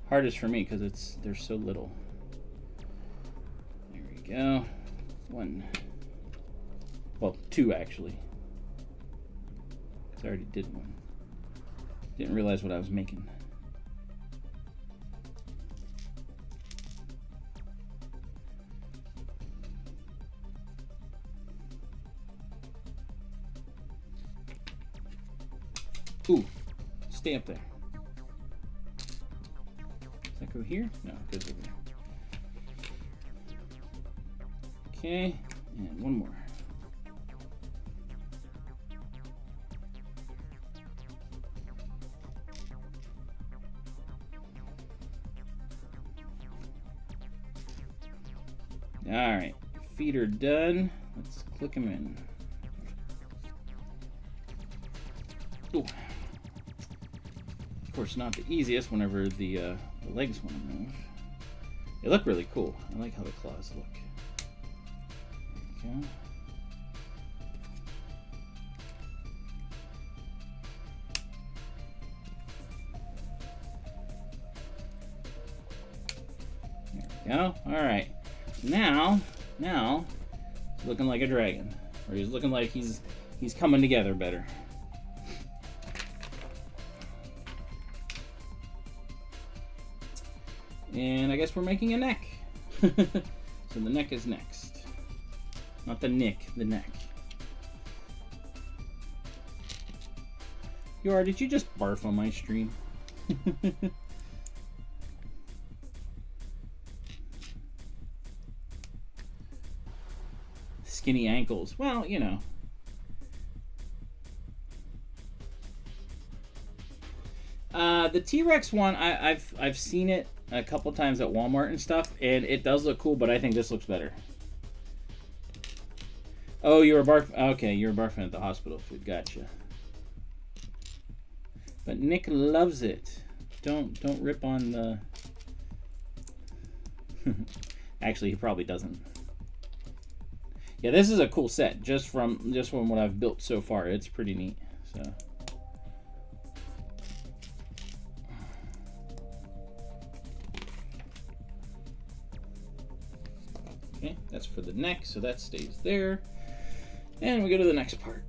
Hardest for me because they're so little. There we go. 1. Well, 2 actually. I already did one. Didn't realize what I was making. Ooh, stay up there. Does that go here? No, it goes over there. Okay, and one more. All right, feet are done. Let's click them in. Ooh. Of course, not the easiest whenever the legs want to move. They look really cool. I like how the claws look. Okay. There we go. All right. Now, he's looking like a dragon, or he's looking like he's coming together better. And I guess we're making a neck. So the neck is next. Not the nick, the neck. Yor, did you just barf on my stream? Skinny ankles. Well, you know. The T-Rex one, I've seen it a couple times at Walmart and stuff, and it does look cool, but I think this looks better. Oh, you were barfing. Okay, you were barfing at the hospital food. Gotcha. But Nick loves it. Don't rip on the. Actually, he probably doesn't. Yeah, this is a cool set. Just from what I've built so far, it's pretty neat. So. Okay, that's for the neck, so that stays there. And we go to the next part.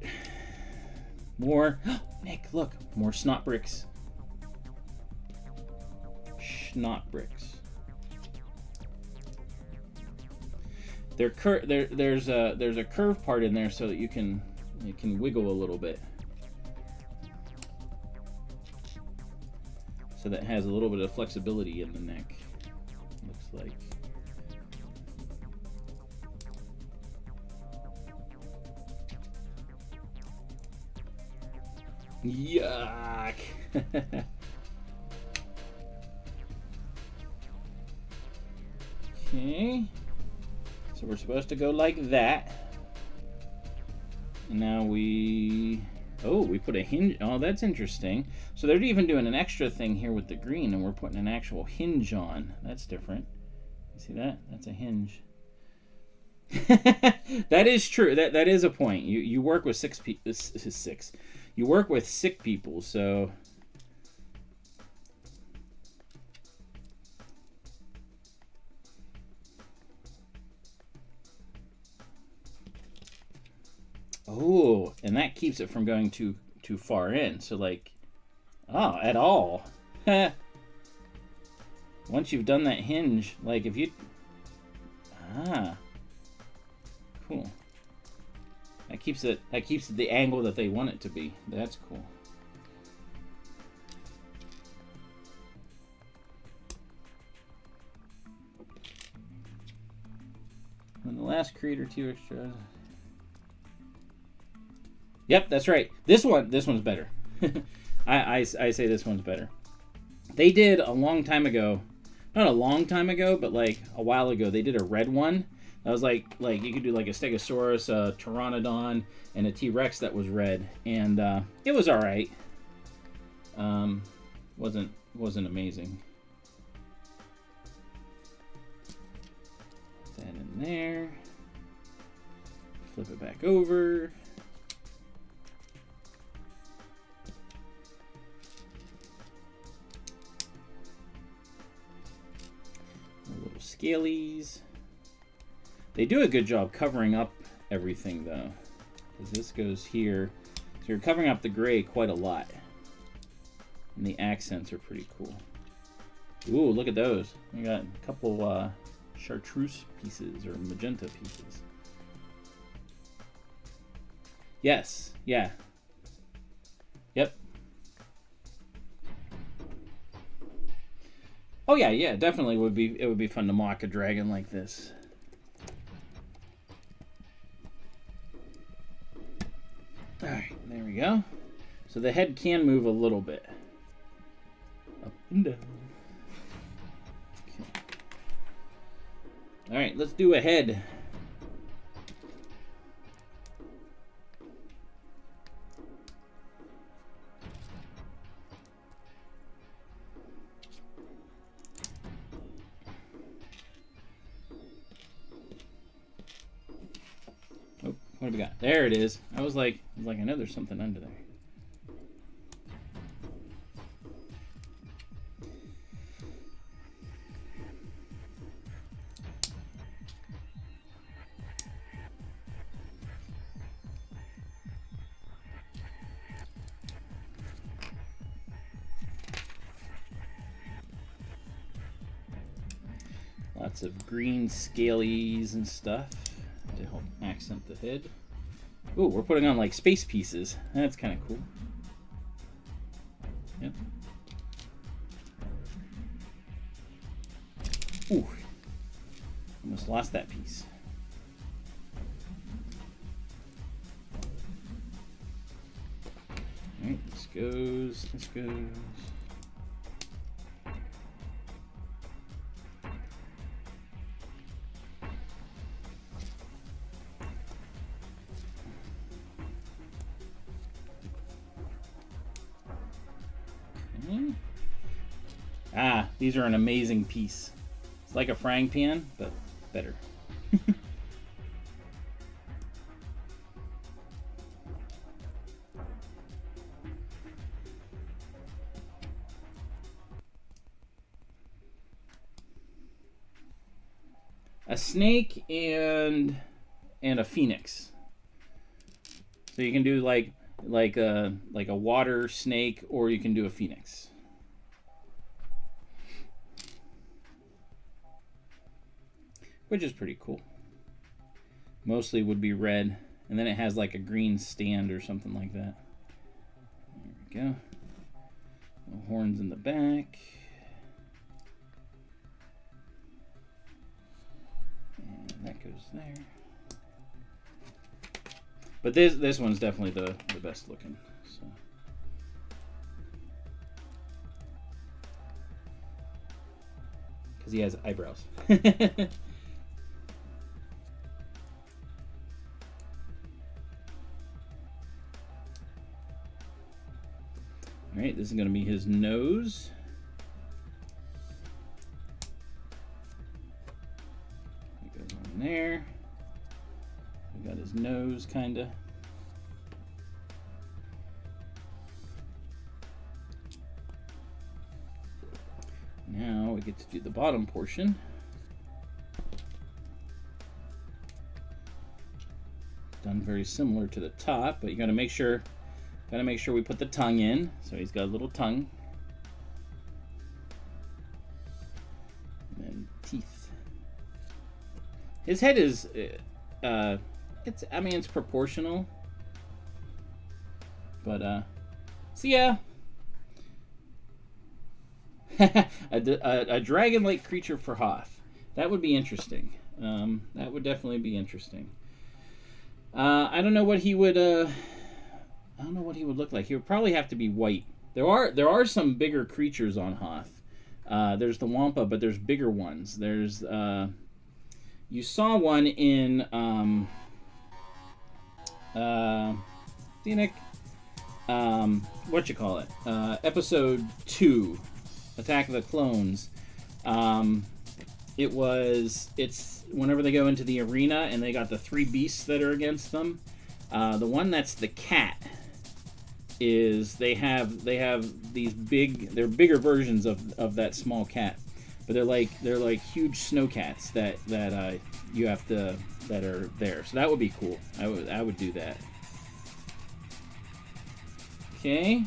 More, Nick, look, more snot bricks. Schnot bricks. There's a curve part in there so that it can wiggle a little bit. So that has a little bit of flexibility in the neck. Looks like. Yuck. Okay. So we're supposed to go like that. And now we put a hinge. Oh, that's interesting. So they're even doing an extra thing here with the green, and we're putting an actual hinge on. That's different. You see that? That's a hinge. That is true. That is a point. You work with six. You work with sick people, so. Oh, and that keeps it from going too far in. So like, oh, at all. Once you've done that hinge, like if you, cool. That keeps it the angle that they want it to be. That's cool. And the last creator 2 extra. Yep, that's right. This one's better. I say this one's better. They did a long time ago, not a long time ago, but like a while ago, they did a red one. That was like you could do like a Stegosaurus, a Pteranodon, and a T-Rex that was red, and it was all right. Wasn't amazing. Put that in there. Flip it back over. Little scalies. They do a good job covering up everything though, because this goes here. So you're covering up the gray quite a lot. And the accents are pretty cool. Ooh, look at those. We got a couple chartreuse pieces or magenta pieces. Yes, yeah. Yep. Oh yeah, yeah, definitely it would be fun to mock a dragon like this. Alright, there we go. So the head can move a little bit. Up and down. Okay. Alright, let's do a head. What do we got? There it is. I was like, I know there's something under there. Lots of green scalies and stuff to help accent the head. Ooh, we're putting on like space pieces. That's kind of cool. Yep. Ooh, almost lost that piece. All right, this goes, this goes. Ah, these are an amazing piece. It's like a frying pan, but better. A snake and a phoenix. So you can do like a water snake, or you can do a phoenix. Which is pretty cool. Mostly would be red, and then it has like a green stand or something like that. There we go. The horns in the back. And that goes there. But this one's definitely the best looking. So. Because he has eyebrows. All right, this is going to be his nose. It goes on there. We got his nose, kind of. Now we get to do the bottom portion. Done very similar to the top, but you got to make sure. Gotta make sure we put the tongue in. So he's got a little tongue. And then teeth. His head is, I mean, it's proportional. But, so yeah. a dragon-like creature for Hoth. That would be interesting. That would definitely be interesting. I don't know what he would, I don't know what he would look like. He would probably have to be white. There are some bigger creatures on Hoth. There's the Wampa, but there's bigger ones. There's you saw one in Scenic, episode 2, Attack of the Clones. It's whenever they go into the arena and they got the 3 beasts that are against them. The one that's the cat is they have these they're bigger versions of that small cat, but they're like huge snow cats that you have to that are there. So that would be cool. I would do that. Okay.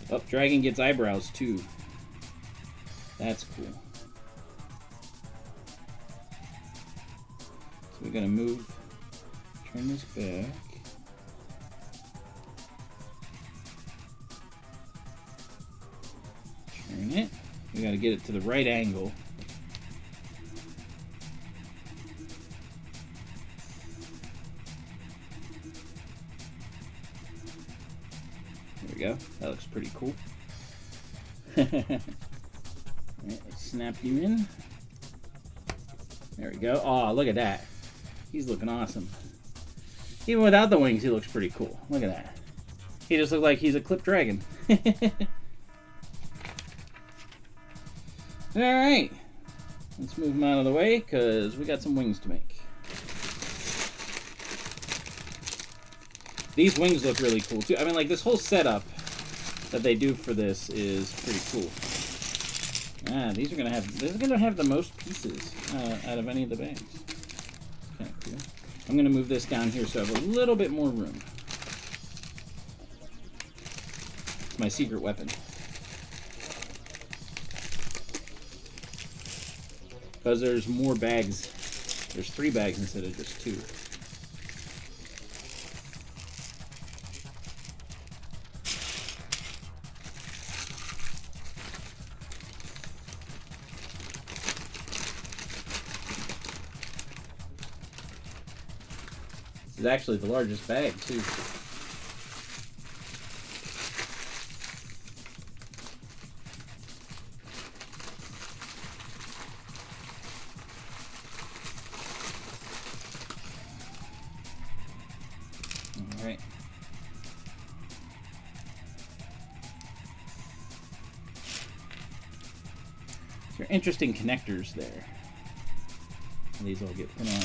Oh, dragon gets eyebrows too. That's cool. So we're gonna move, turn this back. Turn it. We gotta get it to the right angle. There we go. That looks pretty cool. Alright, let's snap you in. There we go. Oh, look at that. He's looking awesome. Even without the wings, he looks pretty cool. Look at that. He just looks like he's a clipped dragon. Alright. Let's move him out of the way, because we got some wings to make. These wings look really cool, too. I mean, like, this whole setup that they do for this is pretty cool. Ah, these are gonna have the most pieces out of any of the bags. Kind of cool. I'm gonna move this down here so I have a little bit more room. It's my secret weapon. Because there's more bags. There's 3 bags instead of just 2. This is actually the largest bag, too. All right. So interesting connectors there. These all get put on.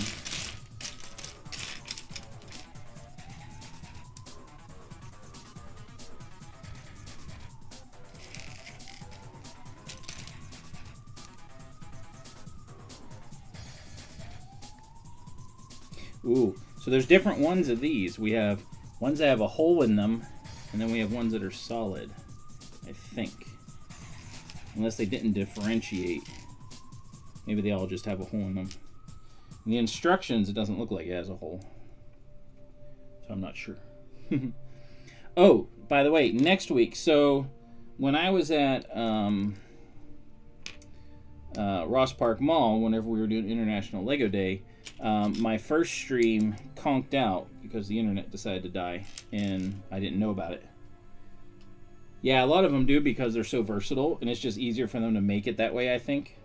Ooh, so there's different ones of these. We have ones that have a hole in them, and then we have ones that are solid, I think. Unless they didn't differentiate. Maybe they all just have a hole in them. In the instructions, it doesn't look like it has a hole. So I'm not sure. Oh, by the way, next week, so when I was at Ross Park Mall, whenever we were doing International Lego Day, my first stream conked out because the internet decided to die, and I didn't know about it. Yeah, a lot of them do because they're so versatile, and it's just easier for them to make it that way, I think.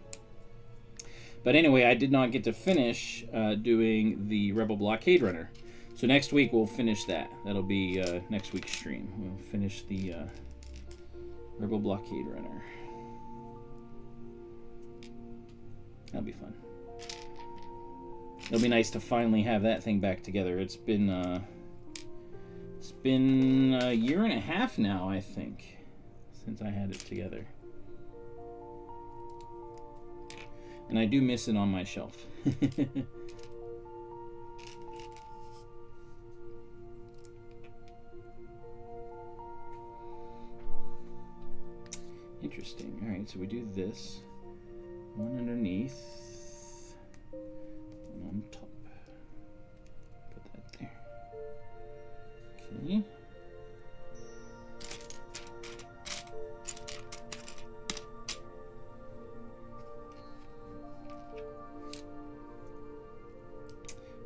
But anyway, I did not get to finish doing the Rebel Blockade Runner. So next week we'll finish that. That'll be next week's stream. We'll finish the Rebel Blockade Runner. That'll be fun. It'll be nice to finally have that thing back together. It's been a year and a half now, I think, since I had it together. And I do miss it on my shelf. Interesting. All right, so we do this. One underneath. One on top. Put that there. Okay.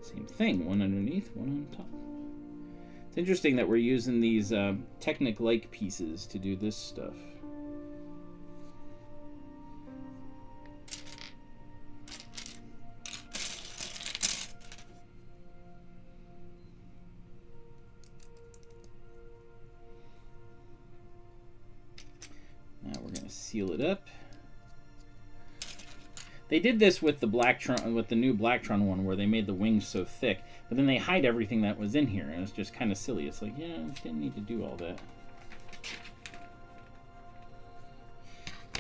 Same thing, one underneath, one on top. It's interesting that we're using these Technic-like pieces to do this stuff. Now we're going to seal it up. They did this with the Blacktron, with the new Blacktron one, where they made the wings so thick, but then they hide everything that was in here, and it's just kind of silly. It's like, yeah, didn't need to do all that.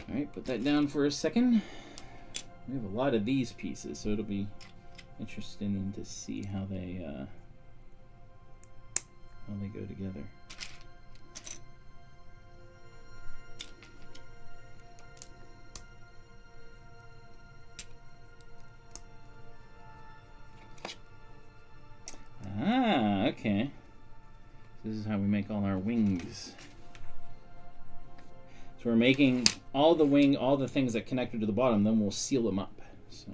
All right, put that down for a second. We have a lot of these pieces, so it'll be interesting to see how they go together. make all our wings. So we're making all the things that connected to the bottom, then we'll seal them up. So.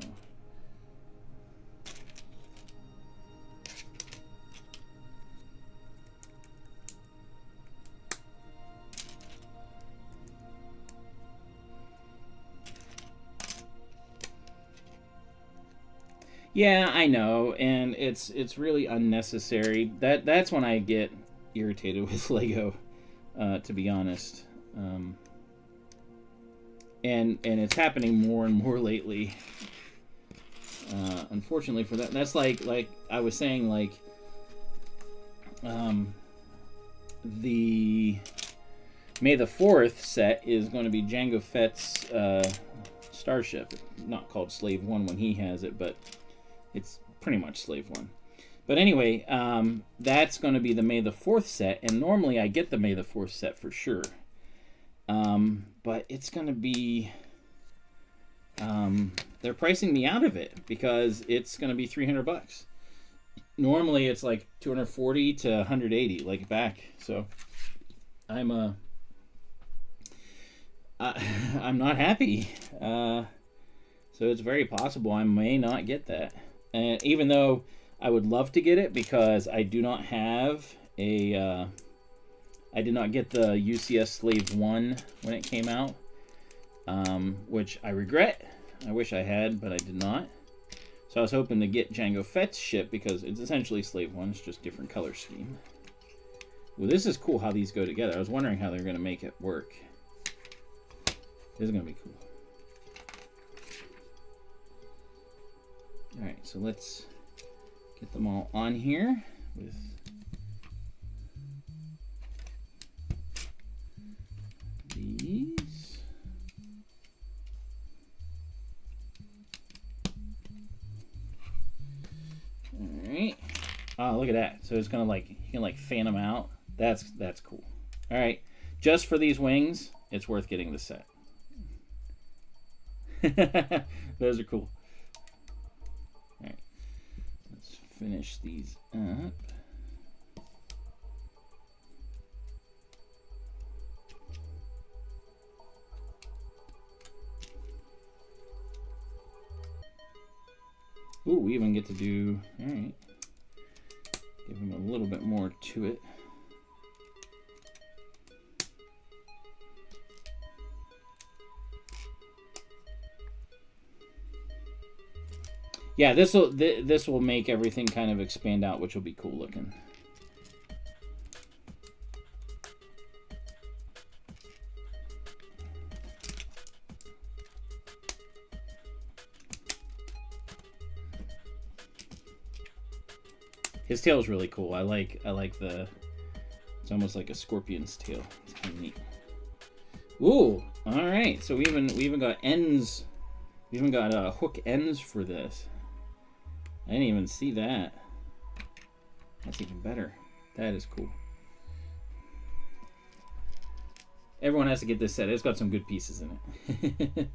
Yeah, I know, and it's really unnecessary. That's when I get irritated with Lego, to be honest. And it's happening more and more lately. Unfortunately for that, that's like I was saying, like the May the 4th set is going to be Jango Fett's Starship. Not called Slave 1 when he has it, but it's pretty much Slave 1. But anyway, that's going to be the May the 4th set, and normally I get the May the 4th set for sure. But it's going to be... they're pricing me out of it because it's going to be $300. Normally it's like 240 to 180, like back. So I'm not happy. So it's very possible I may not get that. And even though I would love to get it because I do not have a, I did not get the UCS Slave 1 when it came out, which I regret. I wish I had, but I did not. So I was hoping to get Jango Fett's ship because it's essentially Slave 1. It's just different color scheme. Well, this is cool how these go together. I was wondering how they're going to make it work. This is going to be cool. Alright, so let's get them all on here with these. Alright. Oh, look at that. So it's gonna like, you can like fan them out. That's cool. Alright. Just for these wings, it's worth getting the set. Those are cool. Alright. Let's finish these up. Ooh, we even get to do, alright. Give him a little bit more to it. Yeah, this will make everything kind of expand out, which will be cool looking. His tail is really cool. I like the, it's almost like a scorpion's tail. It's kind of neat. Ooh, all right. So we even got ends. We even got hook ends for this. I didn't even see that. That's even better. That is cool. Everyone has to get this set. It's got some good pieces in it.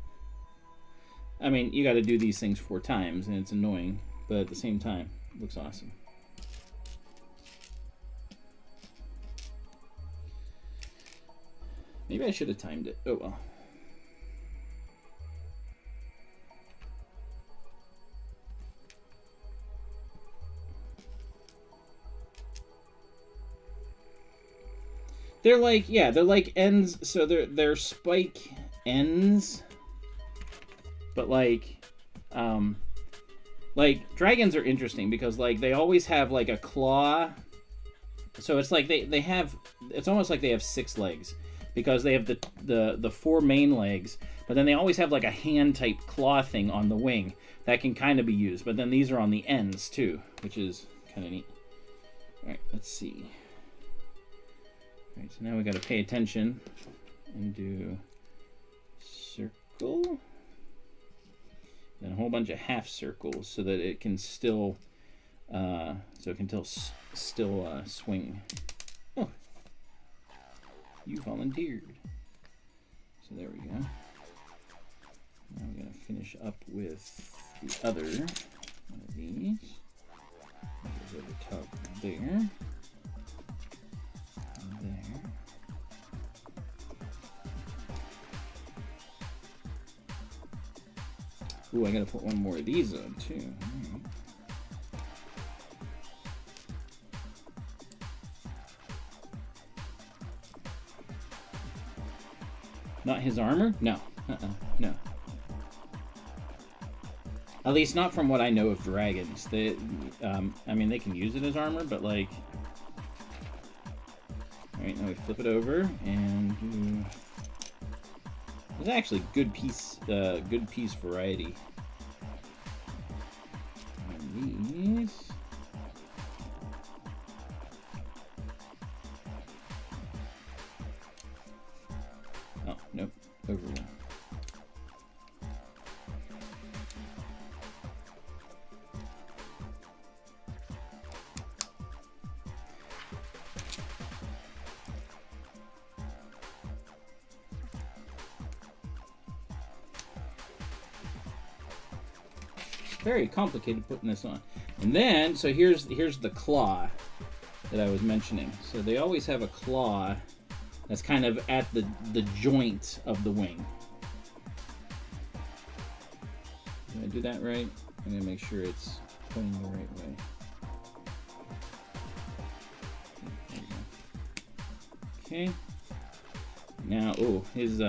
I mean, you got to do these things 4 times, and it's annoying, but at the same time, it looks awesome. Maybe I should have timed it. Oh well. They're like, yeah, they're like ends, so they're spike ends. But like dragons are interesting because like they always have like a claw. So it's like they have, it's almost like they have 6 legs because they have the 4 main legs, but then they always have like a hand type claw thing on the wing that can kind of be used. But then these are on the ends too, which is kind of neat. All right, let's see. All right, so now we got to pay attention and do circle, then a whole bunch of half circles so that it can still, still swing. Oh, you volunteered. So there we go. Now we're gonna finish up with the other one of these. That goes over top there. Ooh, I gotta put one more of these on too. Not his armor? No. No. At least not from what I know of dragons. They, I mean, they can use it as armor, but like... Alright, now we flip it over, and do... There's actually good piece variety. And these... Oh, nope. Over one. Very complicated putting this on. And then, so here's the claw that I was mentioning. So they always have a claw that's kind of at the joint of the wing. Did I do that right? I'm gonna make sure it's pointing the right way. There we go. Okay. Now, oh, his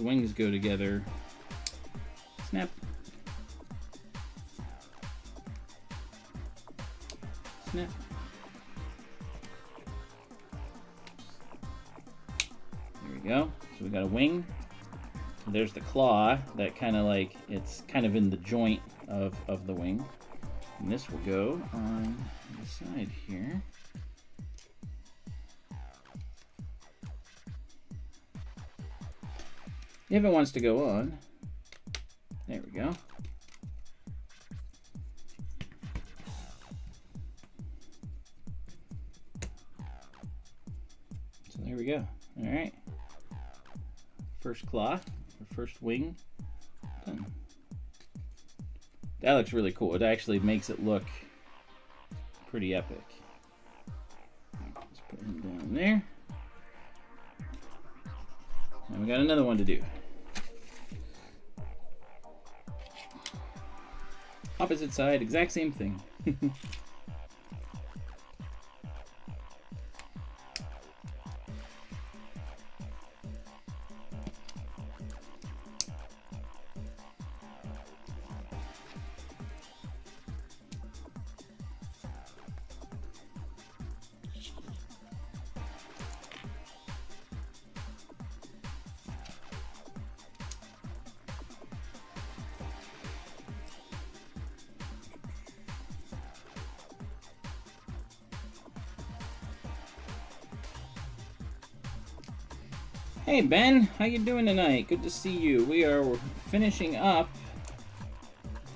wings go together. Snap. Snap. There we go. So we got a wing. There's the claw that kind of like, it's kind of in the joint of the wing. And this will go on the side here. If it wants to go on. There we go. So there we go. All right. First claw, or first wing. Done. That looks really cool. It actually makes it look pretty epic. Let's put him down there. And we got another one to do. Opposite side, exact same thing. Hey Ben, how you doing tonight? Good to see you. We are finishing up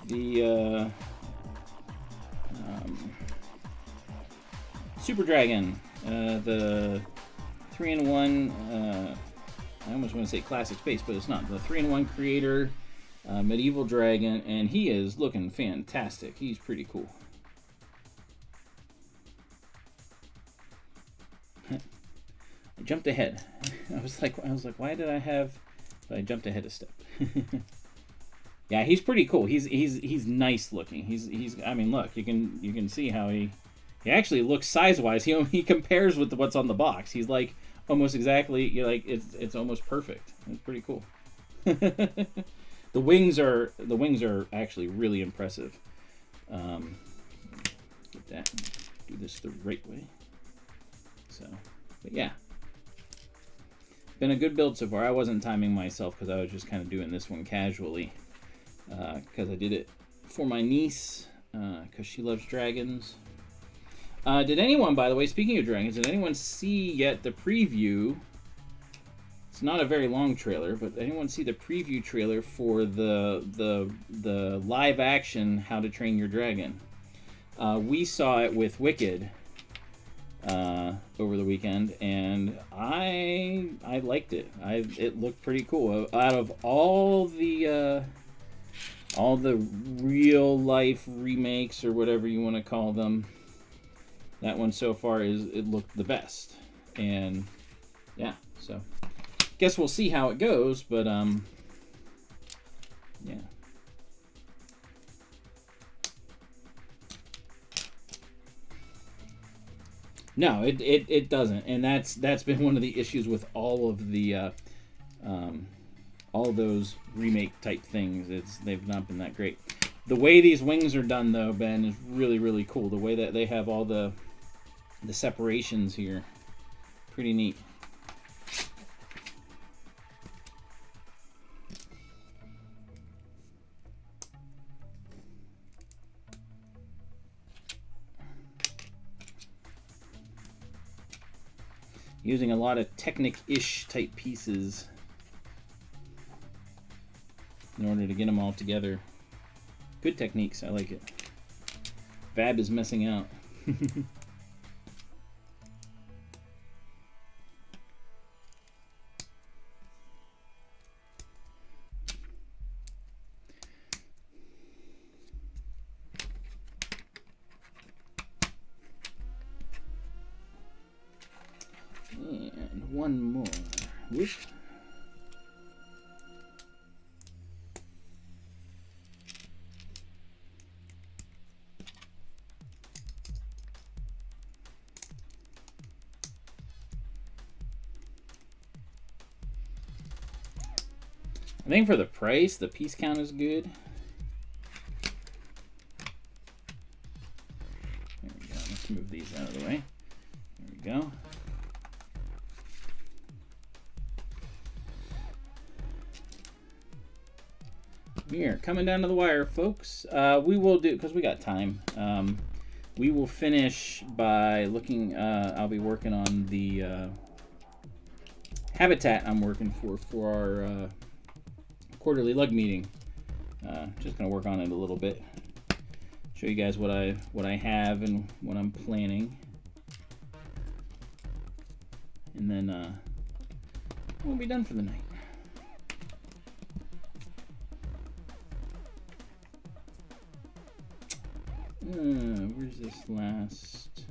the Super Dragon, the 3-in-1. I almost want to say classic space, but it's not. The 3-in-1 creator, medieval dragon, and he is looking fantastic. He's pretty cool. I jumped ahead. I was like, why did I have? But I jumped ahead a step. Yeah, he's pretty cool. He's nice looking. He's. I mean, look, you can see how he actually looks size-wise. He compares with what's on the box. He's like almost exactly. You're like it's almost perfect. It's pretty cool. The wings are actually really impressive. Get that. Do this the right way. So, but yeah. Been a good build so far. I wasn't timing myself because I was just kind of doing this one casually because I did it for my niece because she loves dragons. Did anyone, by the way, speaking of dragons, did anyone see yet the preview? It's not a very long trailer, but did anyone see the preview trailer for the live action How to Train Your Dragon? We saw it with Wicked over the weekend, and I liked it. It looked pretty cool. Out of all the real life remakes or whatever you want to call them, that one so far it looked the best. And yeah, so guess we'll see how it goes. But yeah. No, it doesn't, and that's been one of the issues with all of the all those remake type things. They've not been that great. The way these wings are done, though, Ben, is really, really cool. The way that they have all the separations here, pretty neat. Using a lot of Technic-ish type pieces in order to get them all together. Good techniques, I like it. Fab is messing out. And one more. Whoop. I think for the price, the piece count is good. There we go. Let's move these out of the way. There we go. We are coming down to the wire, folks. We will do, because we got time, we will finish by looking, I'll be working on the habitat I'm working for our quarterly lug meeting. Just gonna work on it a little bit. Show you guys what I have and what I'm planning. And then we'll be done for the night. Where's this last?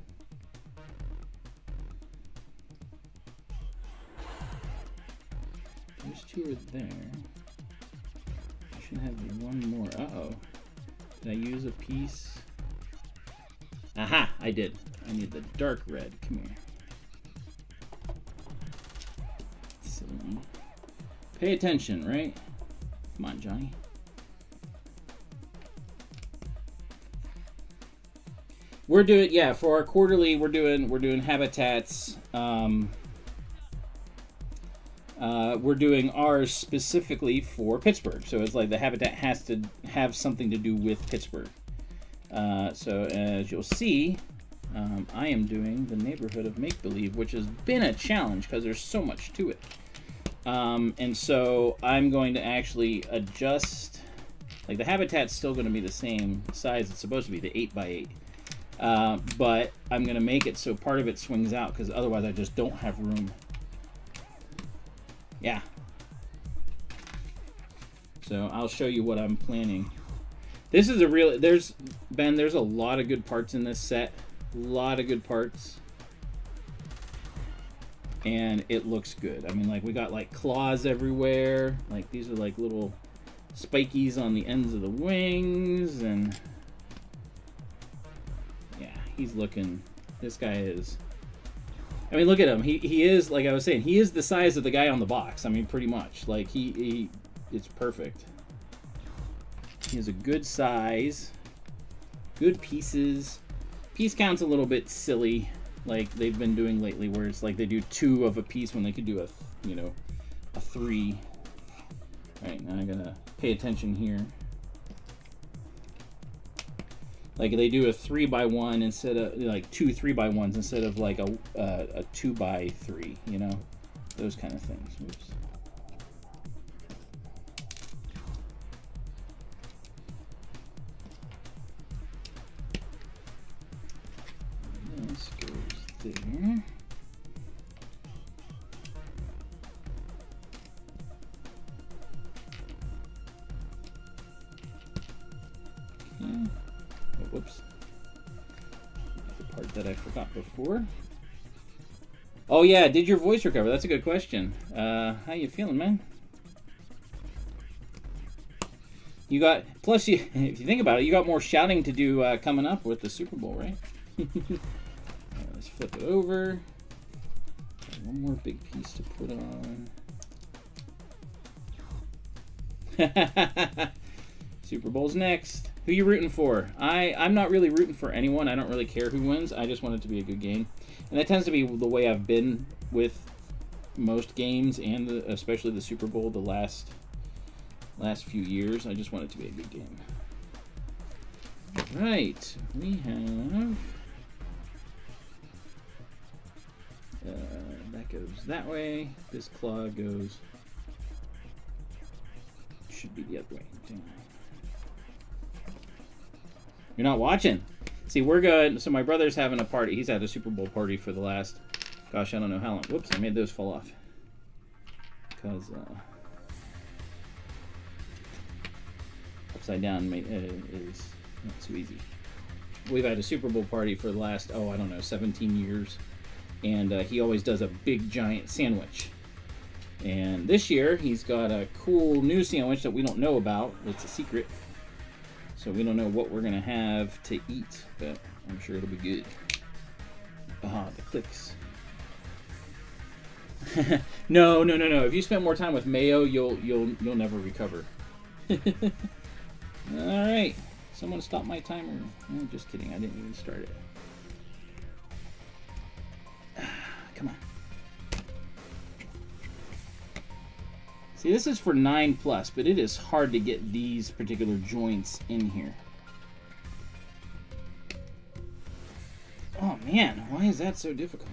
Those two are there. I should have one more. Uh-oh. Did I use a piece? Aha! I did. I need the dark red. Come here. So, pay attention, right? Come on, Johnny. We're doing, yeah, for our quarterly, we're doing habitats. We're doing ours specifically for Pittsburgh. So it's like the habitat has to have something to do with Pittsburgh. So as you'll see, I am doing the neighborhood of make-believe, which has been a challenge because there's so much to it. And so I'm going to actually adjust, like the habitat's still going to be the same size it's supposed to be, the 8x8. But I'm going to make it so part of it swings out because otherwise I just don't have room. Yeah. So I'll show you what I'm planning. This is a real, there's a lot of good parts in this set. A lot of good parts. And it looks good. I mean, like we got like claws everywhere. Like these are like little spikies on the ends of the wings and he's looking, this guy is, I mean, look at him. He is, like I was saying, he is the size of the guy on the box. I mean, pretty much. Like, it's perfect. He has a good size, good pieces. Piece count's a little bit silly, like they've been doing lately, where it's like they do 2 of a piece when they could do a 3. All right, now I gotta pay attention here. Like they do a 3x1 instead of like 2 3x1s instead of like a 2x3, you know, those kind of things. Oops. This goes there. Okay. Whoops. The part that I forgot before. Oh yeah, did your voice recover? That's a good question. How you feeling, man? You got, plus you, if you think about it, you got more shouting to do coming up with the Super Bowl, right? let's flip it over. One more big piece to put on. Super Bowl's next. Who you rooting for? I'm not really rooting for anyone. I don't really care who wins. I just want it to be a good game. And that tends to be the way I've been with most games, and especially the Super Bowl the last few years. I just want it to be a good game. Right, we have that goes that way. This claw goes, should be the other way. Damn. You're not watching. See, we're good. So my brother's having a party. He's had a Super Bowl party for the last, gosh, I don't know how long. Whoops, I made those fall off. Because upside down is not so easy. We've had a Super Bowl party for the last, oh, I don't know, 17 years. And he always does a big, giant sandwich. And this year, he's got a cool new sandwich that we don't know about. It's a secret. So we don't know what we're going to have to eat, but I'm sure it'll be good. Ah, the clicks. No. If you spend more time with mayo, you'll never recover. All right. Someone stop my timer. No, just kidding. I didn't even start it. Come on. See, this is for 9+, but it is hard to get these particular joints in here. Oh man, why is that so difficult?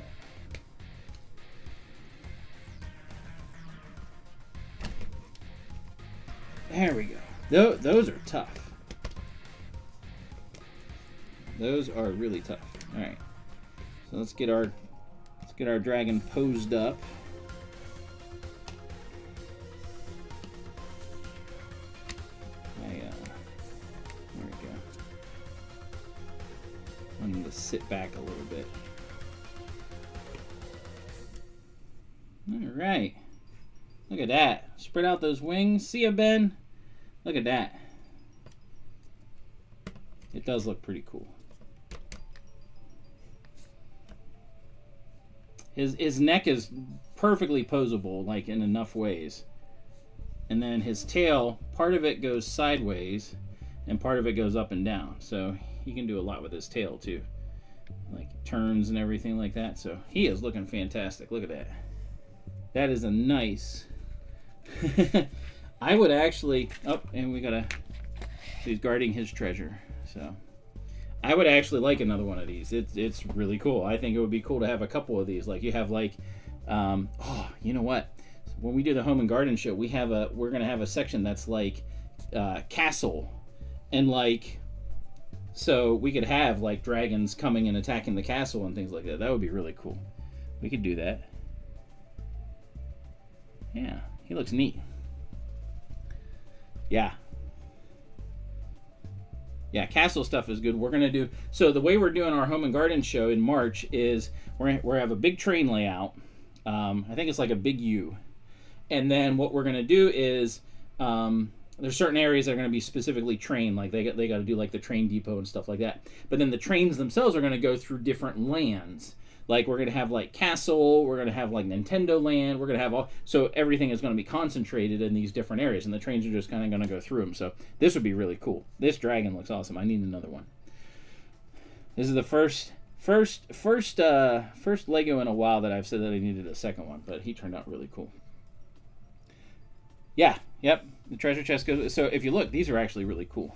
There we go. Those are tough. Those are really tough. All right. So let's get our dragon posed up. There we go. I'm going to sit back a little bit. All right. Look at that. Spread out those wings. See ya, Ben? Look at that. It does look pretty cool. His neck is perfectly posable, like in enough ways. And then his tail, part of it goes sideways and part of it goes up and down. So he can do a lot with his tail too. Like turns and everything like that. So he is looking fantastic. Look at that. That is a nice... I would actually... Oh, and we gotta... He's guarding his treasure. So I would actually like another one of these. It's really cool. I think it would be cool to have a couple of these. Like you have like... oh, you know what? When we do the home and garden show, we're gonna have a section that's like castle, and like, so we could have like dragons coming and attacking the castle and things like that. That would be really cool. We could do that. Yeah, he looks neat. Yeah, castle stuff is good. We're gonna do, so the way we're doing our home and garden show in March is we're gonna have a big train layout. I think it's like a big U. And then what we're going to do is there's certain areas that are going to be specifically train, like they got to do like the train depot and stuff like that. But then the trains themselves are going to go through different lands. Like we're going to have like castle, we're going to have like Nintendo land, we're going to have all, so everything is going to be concentrated in these different areas, and the trains are just kind of going to go through them. So this would be really cool. This dragon looks awesome. I need another one. This is the first Lego in a while that I've said that I needed a second one, but he turned out really cool. Yeah, yep, the treasure chest goes, so if you look, these are actually really cool.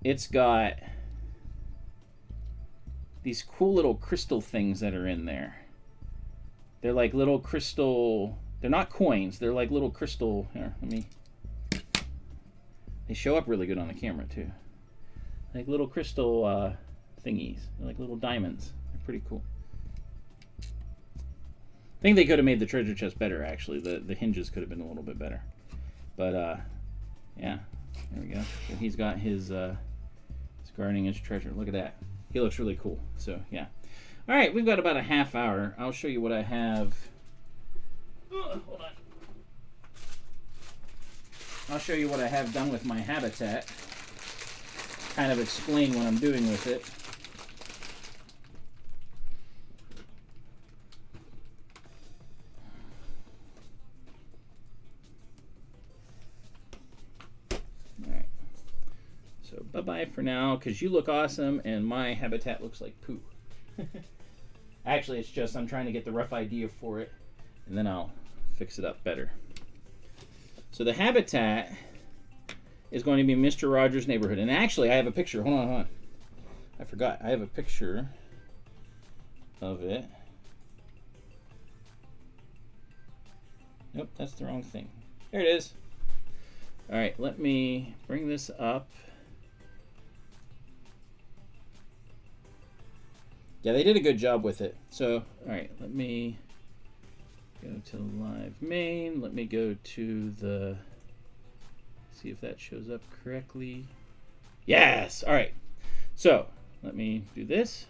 It's got these cool little crystal things that are in there. They're like little crystal, they're not coins, they're like little crystal, here, they show up really good on the camera too. Like little crystal thingies, they're like little diamonds. They're pretty cool. I think they could have made the treasure chest better, actually. The hinges could have been a little bit better. But, yeah. There we go. So he's got his guarding his treasure. Look at that. He looks really cool. So, yeah. All right, we've got about a half hour. I'll show you what I have. Hold on. I'll show you what I have done with my habitat. Kind of explain what I'm doing with it. bye-bye for now, because you look awesome, and my habitat looks like poo. Actually, it's just I'm trying to get the rough idea for it, and then I'll fix it up better. So the habitat is going to be Mr. Rogers' neighborhood. And actually, I have a picture. Hold on. I forgot. I have a picture of it. Nope, that's the wrong thing. There it is. All right, let me bring this up. Yeah, they did a good job with it. So, all right, let me go to live main. Let me go to the, see if that shows up correctly. Yes, all right. So, let me do this.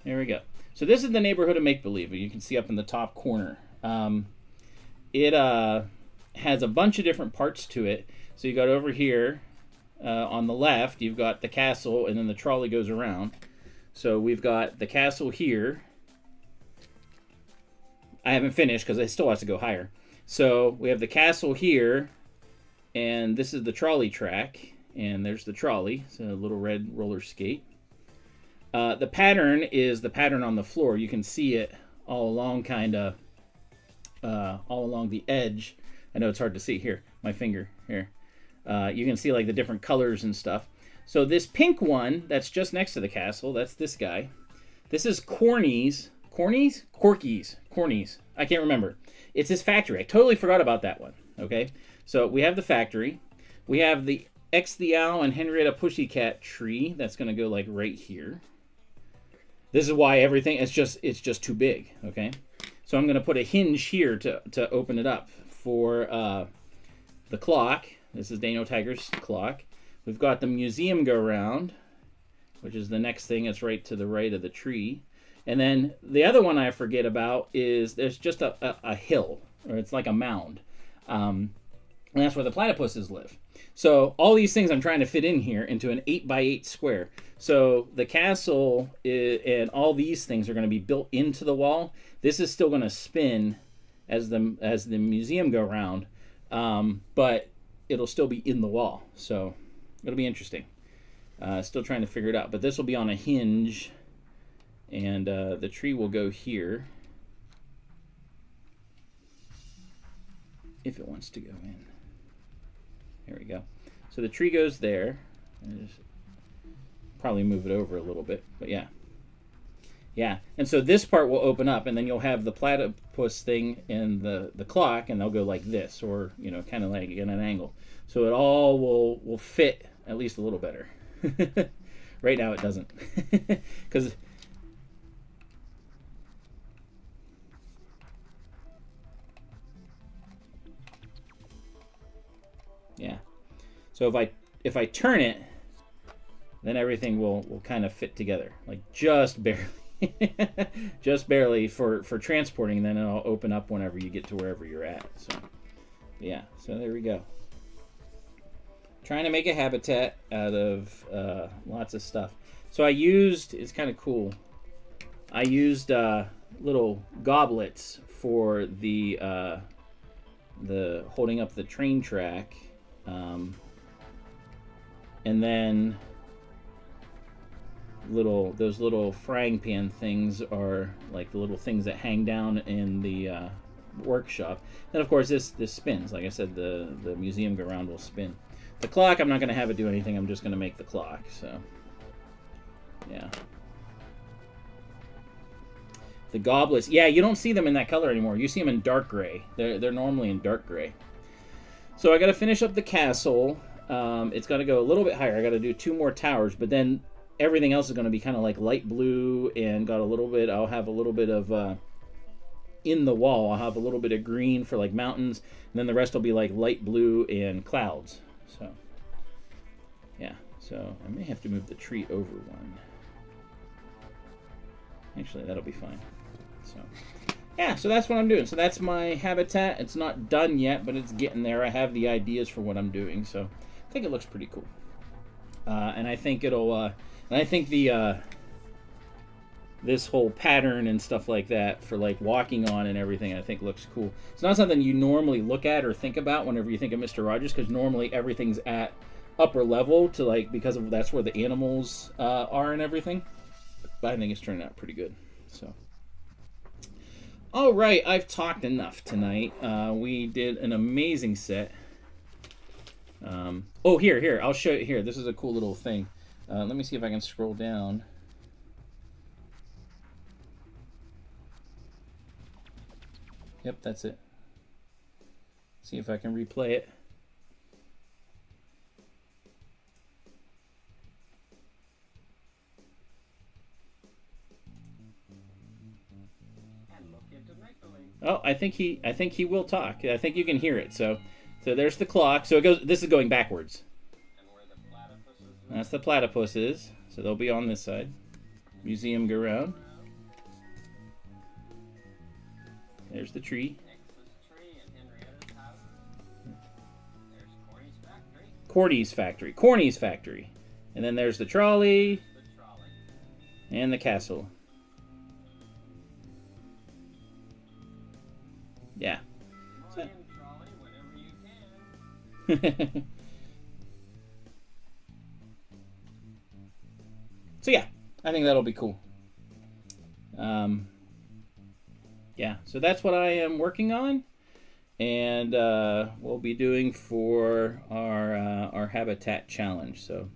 There we go. So this is the neighborhood of Make-Believe. You can see up in the top corner. It has a bunch of different parts to it. So you got over here on the left, you've got the castle, and then the trolley goes around. So we've got the castle here. I haven't finished because it still has to go higher. So we have the castle here, and this is the trolley track, and there's the trolley. It's a little red roller skate. The pattern is the pattern on the floor. You can see it all along, kind of all along the edge. I know it's hard to see here, my finger here. You can see like the different colors and stuff. So this pink one that's just next to the castle, that's this guy. This is Corky's. I can't remember. It's his factory. I totally forgot about that one. Okay, so we have the factory. We have the X the Owl and Henrietta Pussycat tree. That's going to go like right here. This is why everything, it's just too big. Okay, so I'm going to put a hinge here to open it up for the clock. This is Dano Tiger's clock. We've got the museum go round, which is the next thing. It's right to the right of the tree. And then the other one I forget about is there's just a hill, or it's like a mound. And that's where the platypuses live. So all these things I'm trying to fit in here into an 8x8 square. So the castle and all these things are going to be built into the wall. This is still going to spin as the museum go round, but it'll still be in the wall. So it'll be interesting. Still trying to figure it out. But this will be on a hinge, and the tree will go here if it wants to go in. There we go. So the tree goes there. Just probably move it over a little bit, but yeah. Yeah, and so this part will open up, and then you'll have the platypus thing and the clock, and they'll go like this, or, you know, kind of like in an angle. So it all will fit at least a little better. Right now it doesn't. Because yeah. So if I turn it, then everything will kind of fit together, like just barely. Just barely for transporting, and then it'll open up whenever you get to wherever you're at. So yeah, so there we go. Trying to make a habitat out of lots of stuff. So I used, it's kind of cool, I used little goblets for the holding up the train track, and then those little frying pan things are like the little things that hang down in the workshop. And of course this spins. Like I said, the museum go round will spin. The clock, I'm not going to have it do anything. I'm just going to make the clock. So yeah. The goblets, yeah, you don't see them in that color anymore. You see them in dark gray. They're normally in dark gray. So I got to finish up the castle. It's got to go a little bit higher. I got to do 2 more towers, but then everything else is going to be kind of like light blue, and got a little bit, I'll have a little bit of, in the wall, I'll have a little bit of green for like mountains, and then the rest will be like light blue and clouds. So, yeah, so I may have to move the tree over one. Actually, that'll be fine. So, yeah, so that's what I'm doing. So that's my habitat. It's not done yet, but it's getting there. I have the ideas for what I'm doing, so I think it looks pretty cool. And I think it'll, and I think the, this whole pattern and stuff like that for like walking on and everything, I think looks cool. It's not something you normally look at or think about whenever you think of Mr. Rogers, because normally everything's at upper level to like, because of that's where the animals are and everything. But I think it's turning out pretty good. So, all right, I've talked enough tonight. We did an amazing set. Oh, here, I'll show you here. This is a cool little thing. Let me see if I can scroll down. Yep, that's it. See if I can replay it. Oh, I think he will talk. I think you can hear it. So there's the clock. So it goes. This is going backwards. And where the platypus is. That's the platypus is. So they'll be on this side. Museum go round. There's the tree. Corny's factory. And then there's the trolley. And the castle. Yeah. So yeah, I think that'll be cool. Yeah, so that's what I am working on, and we'll be doing for our habitat challenge. So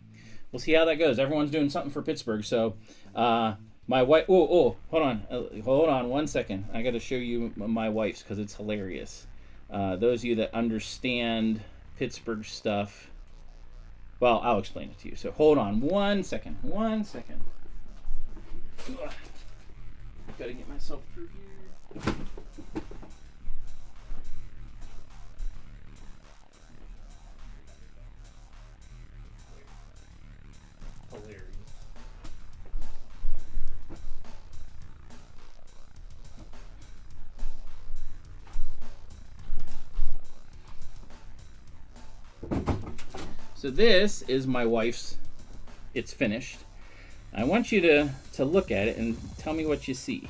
we'll see how that goes. Everyone's doing something for Pittsburgh. So my wife. Oh, hold on 1 second. I got to show you my wife's because it's hilarious. Those of you that understand Pittsburgh stuff, well, I'll explain it to you. So hold on 1 second. 1 second. Got to get myself through here. Hilarious. So this is my wife's. It's finished. I want you to look at it and tell me what you see.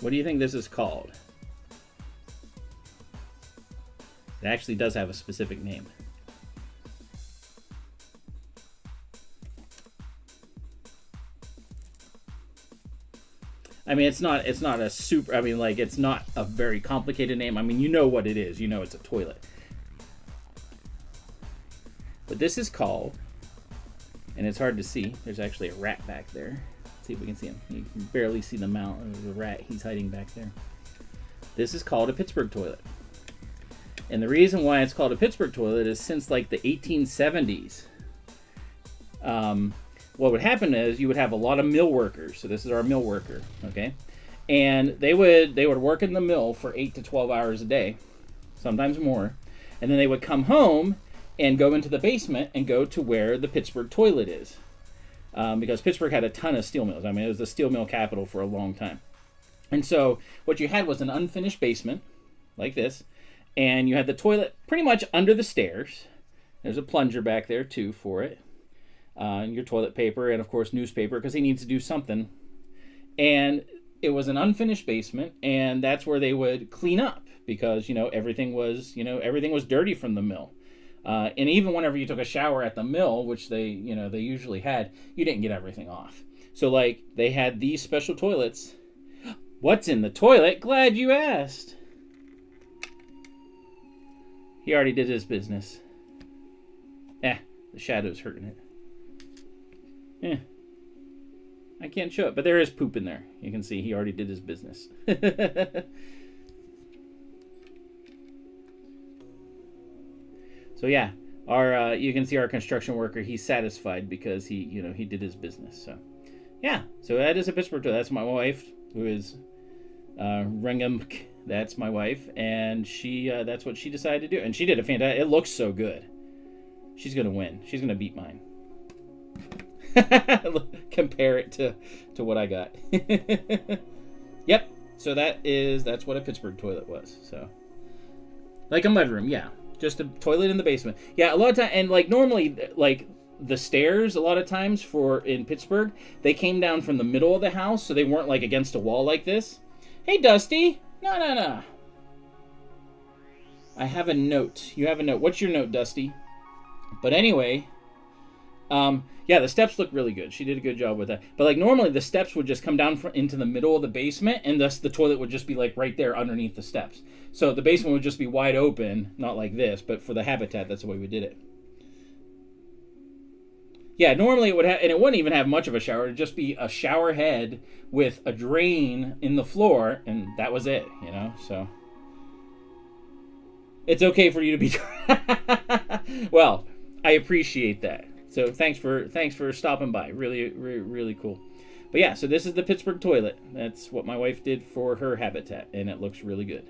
What do you think this is called? It actually does have a specific name. I mean, it's not a super, I mean, like, it's not a very complicated name. I mean, you know what it is. You know it's a toilet. But this is called, and it's hard to see. There's actually a rat back there. Let's see if we can see him. You can barely see the mount of the rat. He's hiding back there. This is called a Pittsburgh toilet. And the reason why it's called a Pittsburgh toilet is since like the 1870s. What would happen is you would have a lot of mill workers. So this is our mill worker, okay? And they would work in the mill for 8 to 12 hours a day, sometimes more. And then they would come home and go into the basement and go to where the Pittsburgh toilet is. Because Pittsburgh had a ton of steel mills. I mean, it was the steel mill capital for a long time. And so what you had was an unfinished basement, like this, and you had the toilet pretty much under the stairs. There's a plunger back there, too, for it. And your toilet paper, and, of course, newspaper, because he needs to do something. And it was an unfinished basement, and that's where they would clean up, because, everything was dirty from the mill. And even whenever you took a shower at the mill, which they usually had, you didn't get everything off. So, like, they had these special toilets. What's in the toilet? Glad you asked. He already did his business. The shadow's hurting it. I can't show it, but there is poop in there. You can see he already did his business. So yeah, our you can see our construction worker. He's satisfied because he did his business. So yeah, so that is a Pittsburgh toilet. That's my wife, who is Rengamk. That's my wife, and she that's what she decided to do, and she did a fantastic. It looks so good. She's gonna win. She's gonna beat mine. Compare it to what I got. Yep. So that's what a Pittsburgh toilet was. So like a mudroom, yeah. Just a toilet in the basement. Yeah, a lot of time, and like normally, like the stairs a lot of times in Pittsburgh, they came down from the middle of the house, so they weren't like against a wall like this. Hey, Dusty. No. I have a note. You have a note. What's your note, Dusty? But anyway, yeah, the steps look really good. She did a good job with that. But like normally the steps would just come down into the middle of the basement, and thus the toilet would just be like right there underneath the steps. So the basement would just be wide open, not like this, but for the habitat, that's the way we did it. Yeah, normally it would have, and it wouldn't even have much of a shower. It'd just be a shower head with a drain in the floor, and that was it, you know, so. It's okay for you to be, well, I appreciate that. So thanks for stopping by. Really cool. But yeah, so this is the Pittsburgh toilet. That's what my wife did for her habitat, and it looks really good.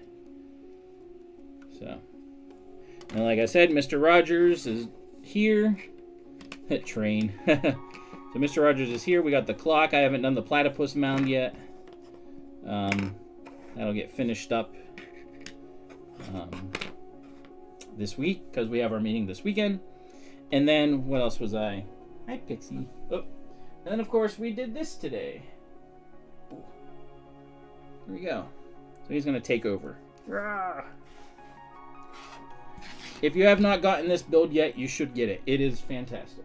So, and like I said, Mr. Rogers is here. Train. So Mr. Rogers is here. We got the clock. I haven't done the platypus mound yet. That'll get finished up this week because we have our meeting this weekend. And then what else was I? Hi, Pixie. Oh, and then of course we did this today. Here we go. So he's gonna take over. Rah! If you have not gotten this build yet, you should get it. It is fantastic.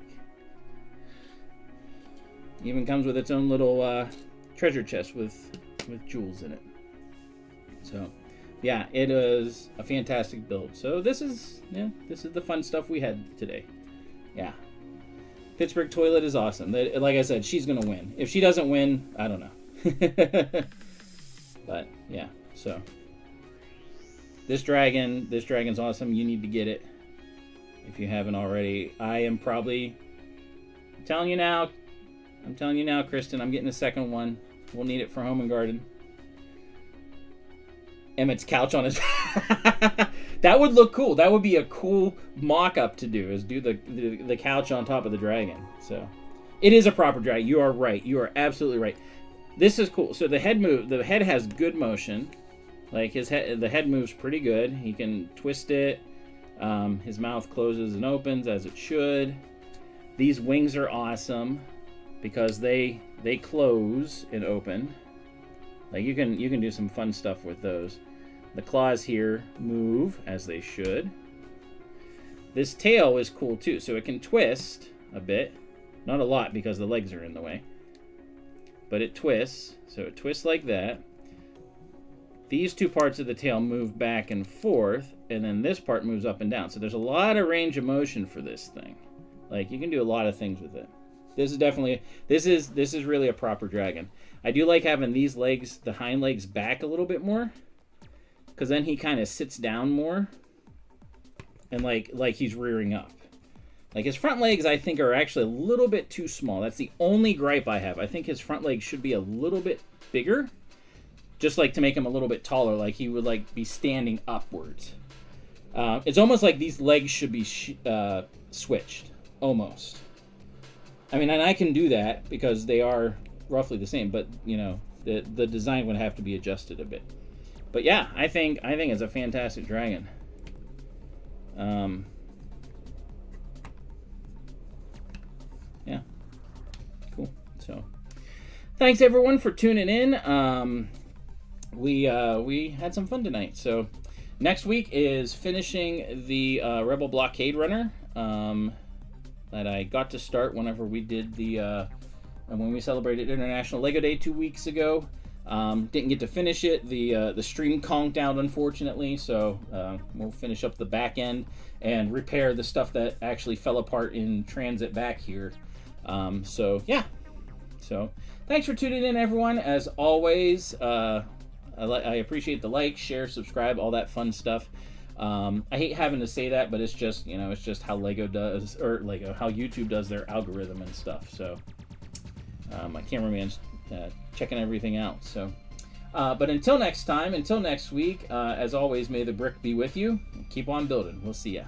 Even comes with its own little treasure chest with jewels in it. So, yeah, it is a fantastic build. So this is the fun stuff we had today. Yeah, Pittsburgh toilet is awesome. Like I said, she's gonna win. If she doesn't win, I don't know. But yeah, so this dragon's awesome. You need to get it if you haven't already. I'm telling you now, Kristen, I'm getting a second one. We'll need it for home and garden. Emmett's couch on his... That would look cool. That would be a cool mock-up to do, is do the couch on top of the dragon. So, it is a proper dragon. You are right. You are absolutely right. This is cool. So the head has good motion. Like the head moves pretty good. He can twist it. His mouth closes and opens as it should. These wings are awesome because they close and open. Like you can do some fun stuff with those. The claws here move as they should. This tail is cool too, so it can twist a bit. Not a lot because the legs are in the way. But it twists, so it twists like that. These two parts of the tail move back and forth, and then this part moves up and down. So there's a lot of range of motion for this thing. Like you can do a lot of things with it. This is really a proper dragon. I do like having these legs, the hind legs, back a little bit more, because then he kind of sits down more, and like he's rearing up. Like his front legs, I think, are actually a little bit too small. That's the only gripe I have. I think his front legs should be a little bit bigger, just like to make him a little bit taller. Like he would like be standing upwards. It's almost like these legs should be switched, almost. I mean, and I can do that because they are roughly the same, but you know, the design would have to be adjusted a bit. But yeah, I think it's a fantastic dragon. Yeah, cool. So, thanks everyone for tuning in. We had some fun tonight. So, next week is finishing the Rebel Blockade Runner that I got to start whenever we did when we celebrated International Lego Day 2 weeks ago. Didn't get to finish it. The stream conked out, unfortunately, so we'll finish up the back end and repair the stuff that actually fell apart in transit back here. So yeah, so thanks for tuning in, everyone. As always, I appreciate the like, share, subscribe, all that fun stuff. I hate having to say that, but it's just, you know, it's just how how YouTube does their algorithm and stuff. So my cameraman's checking everything out. So, but until next time, until next week, as always, may the brick be with you. Keep on building. We'll see ya.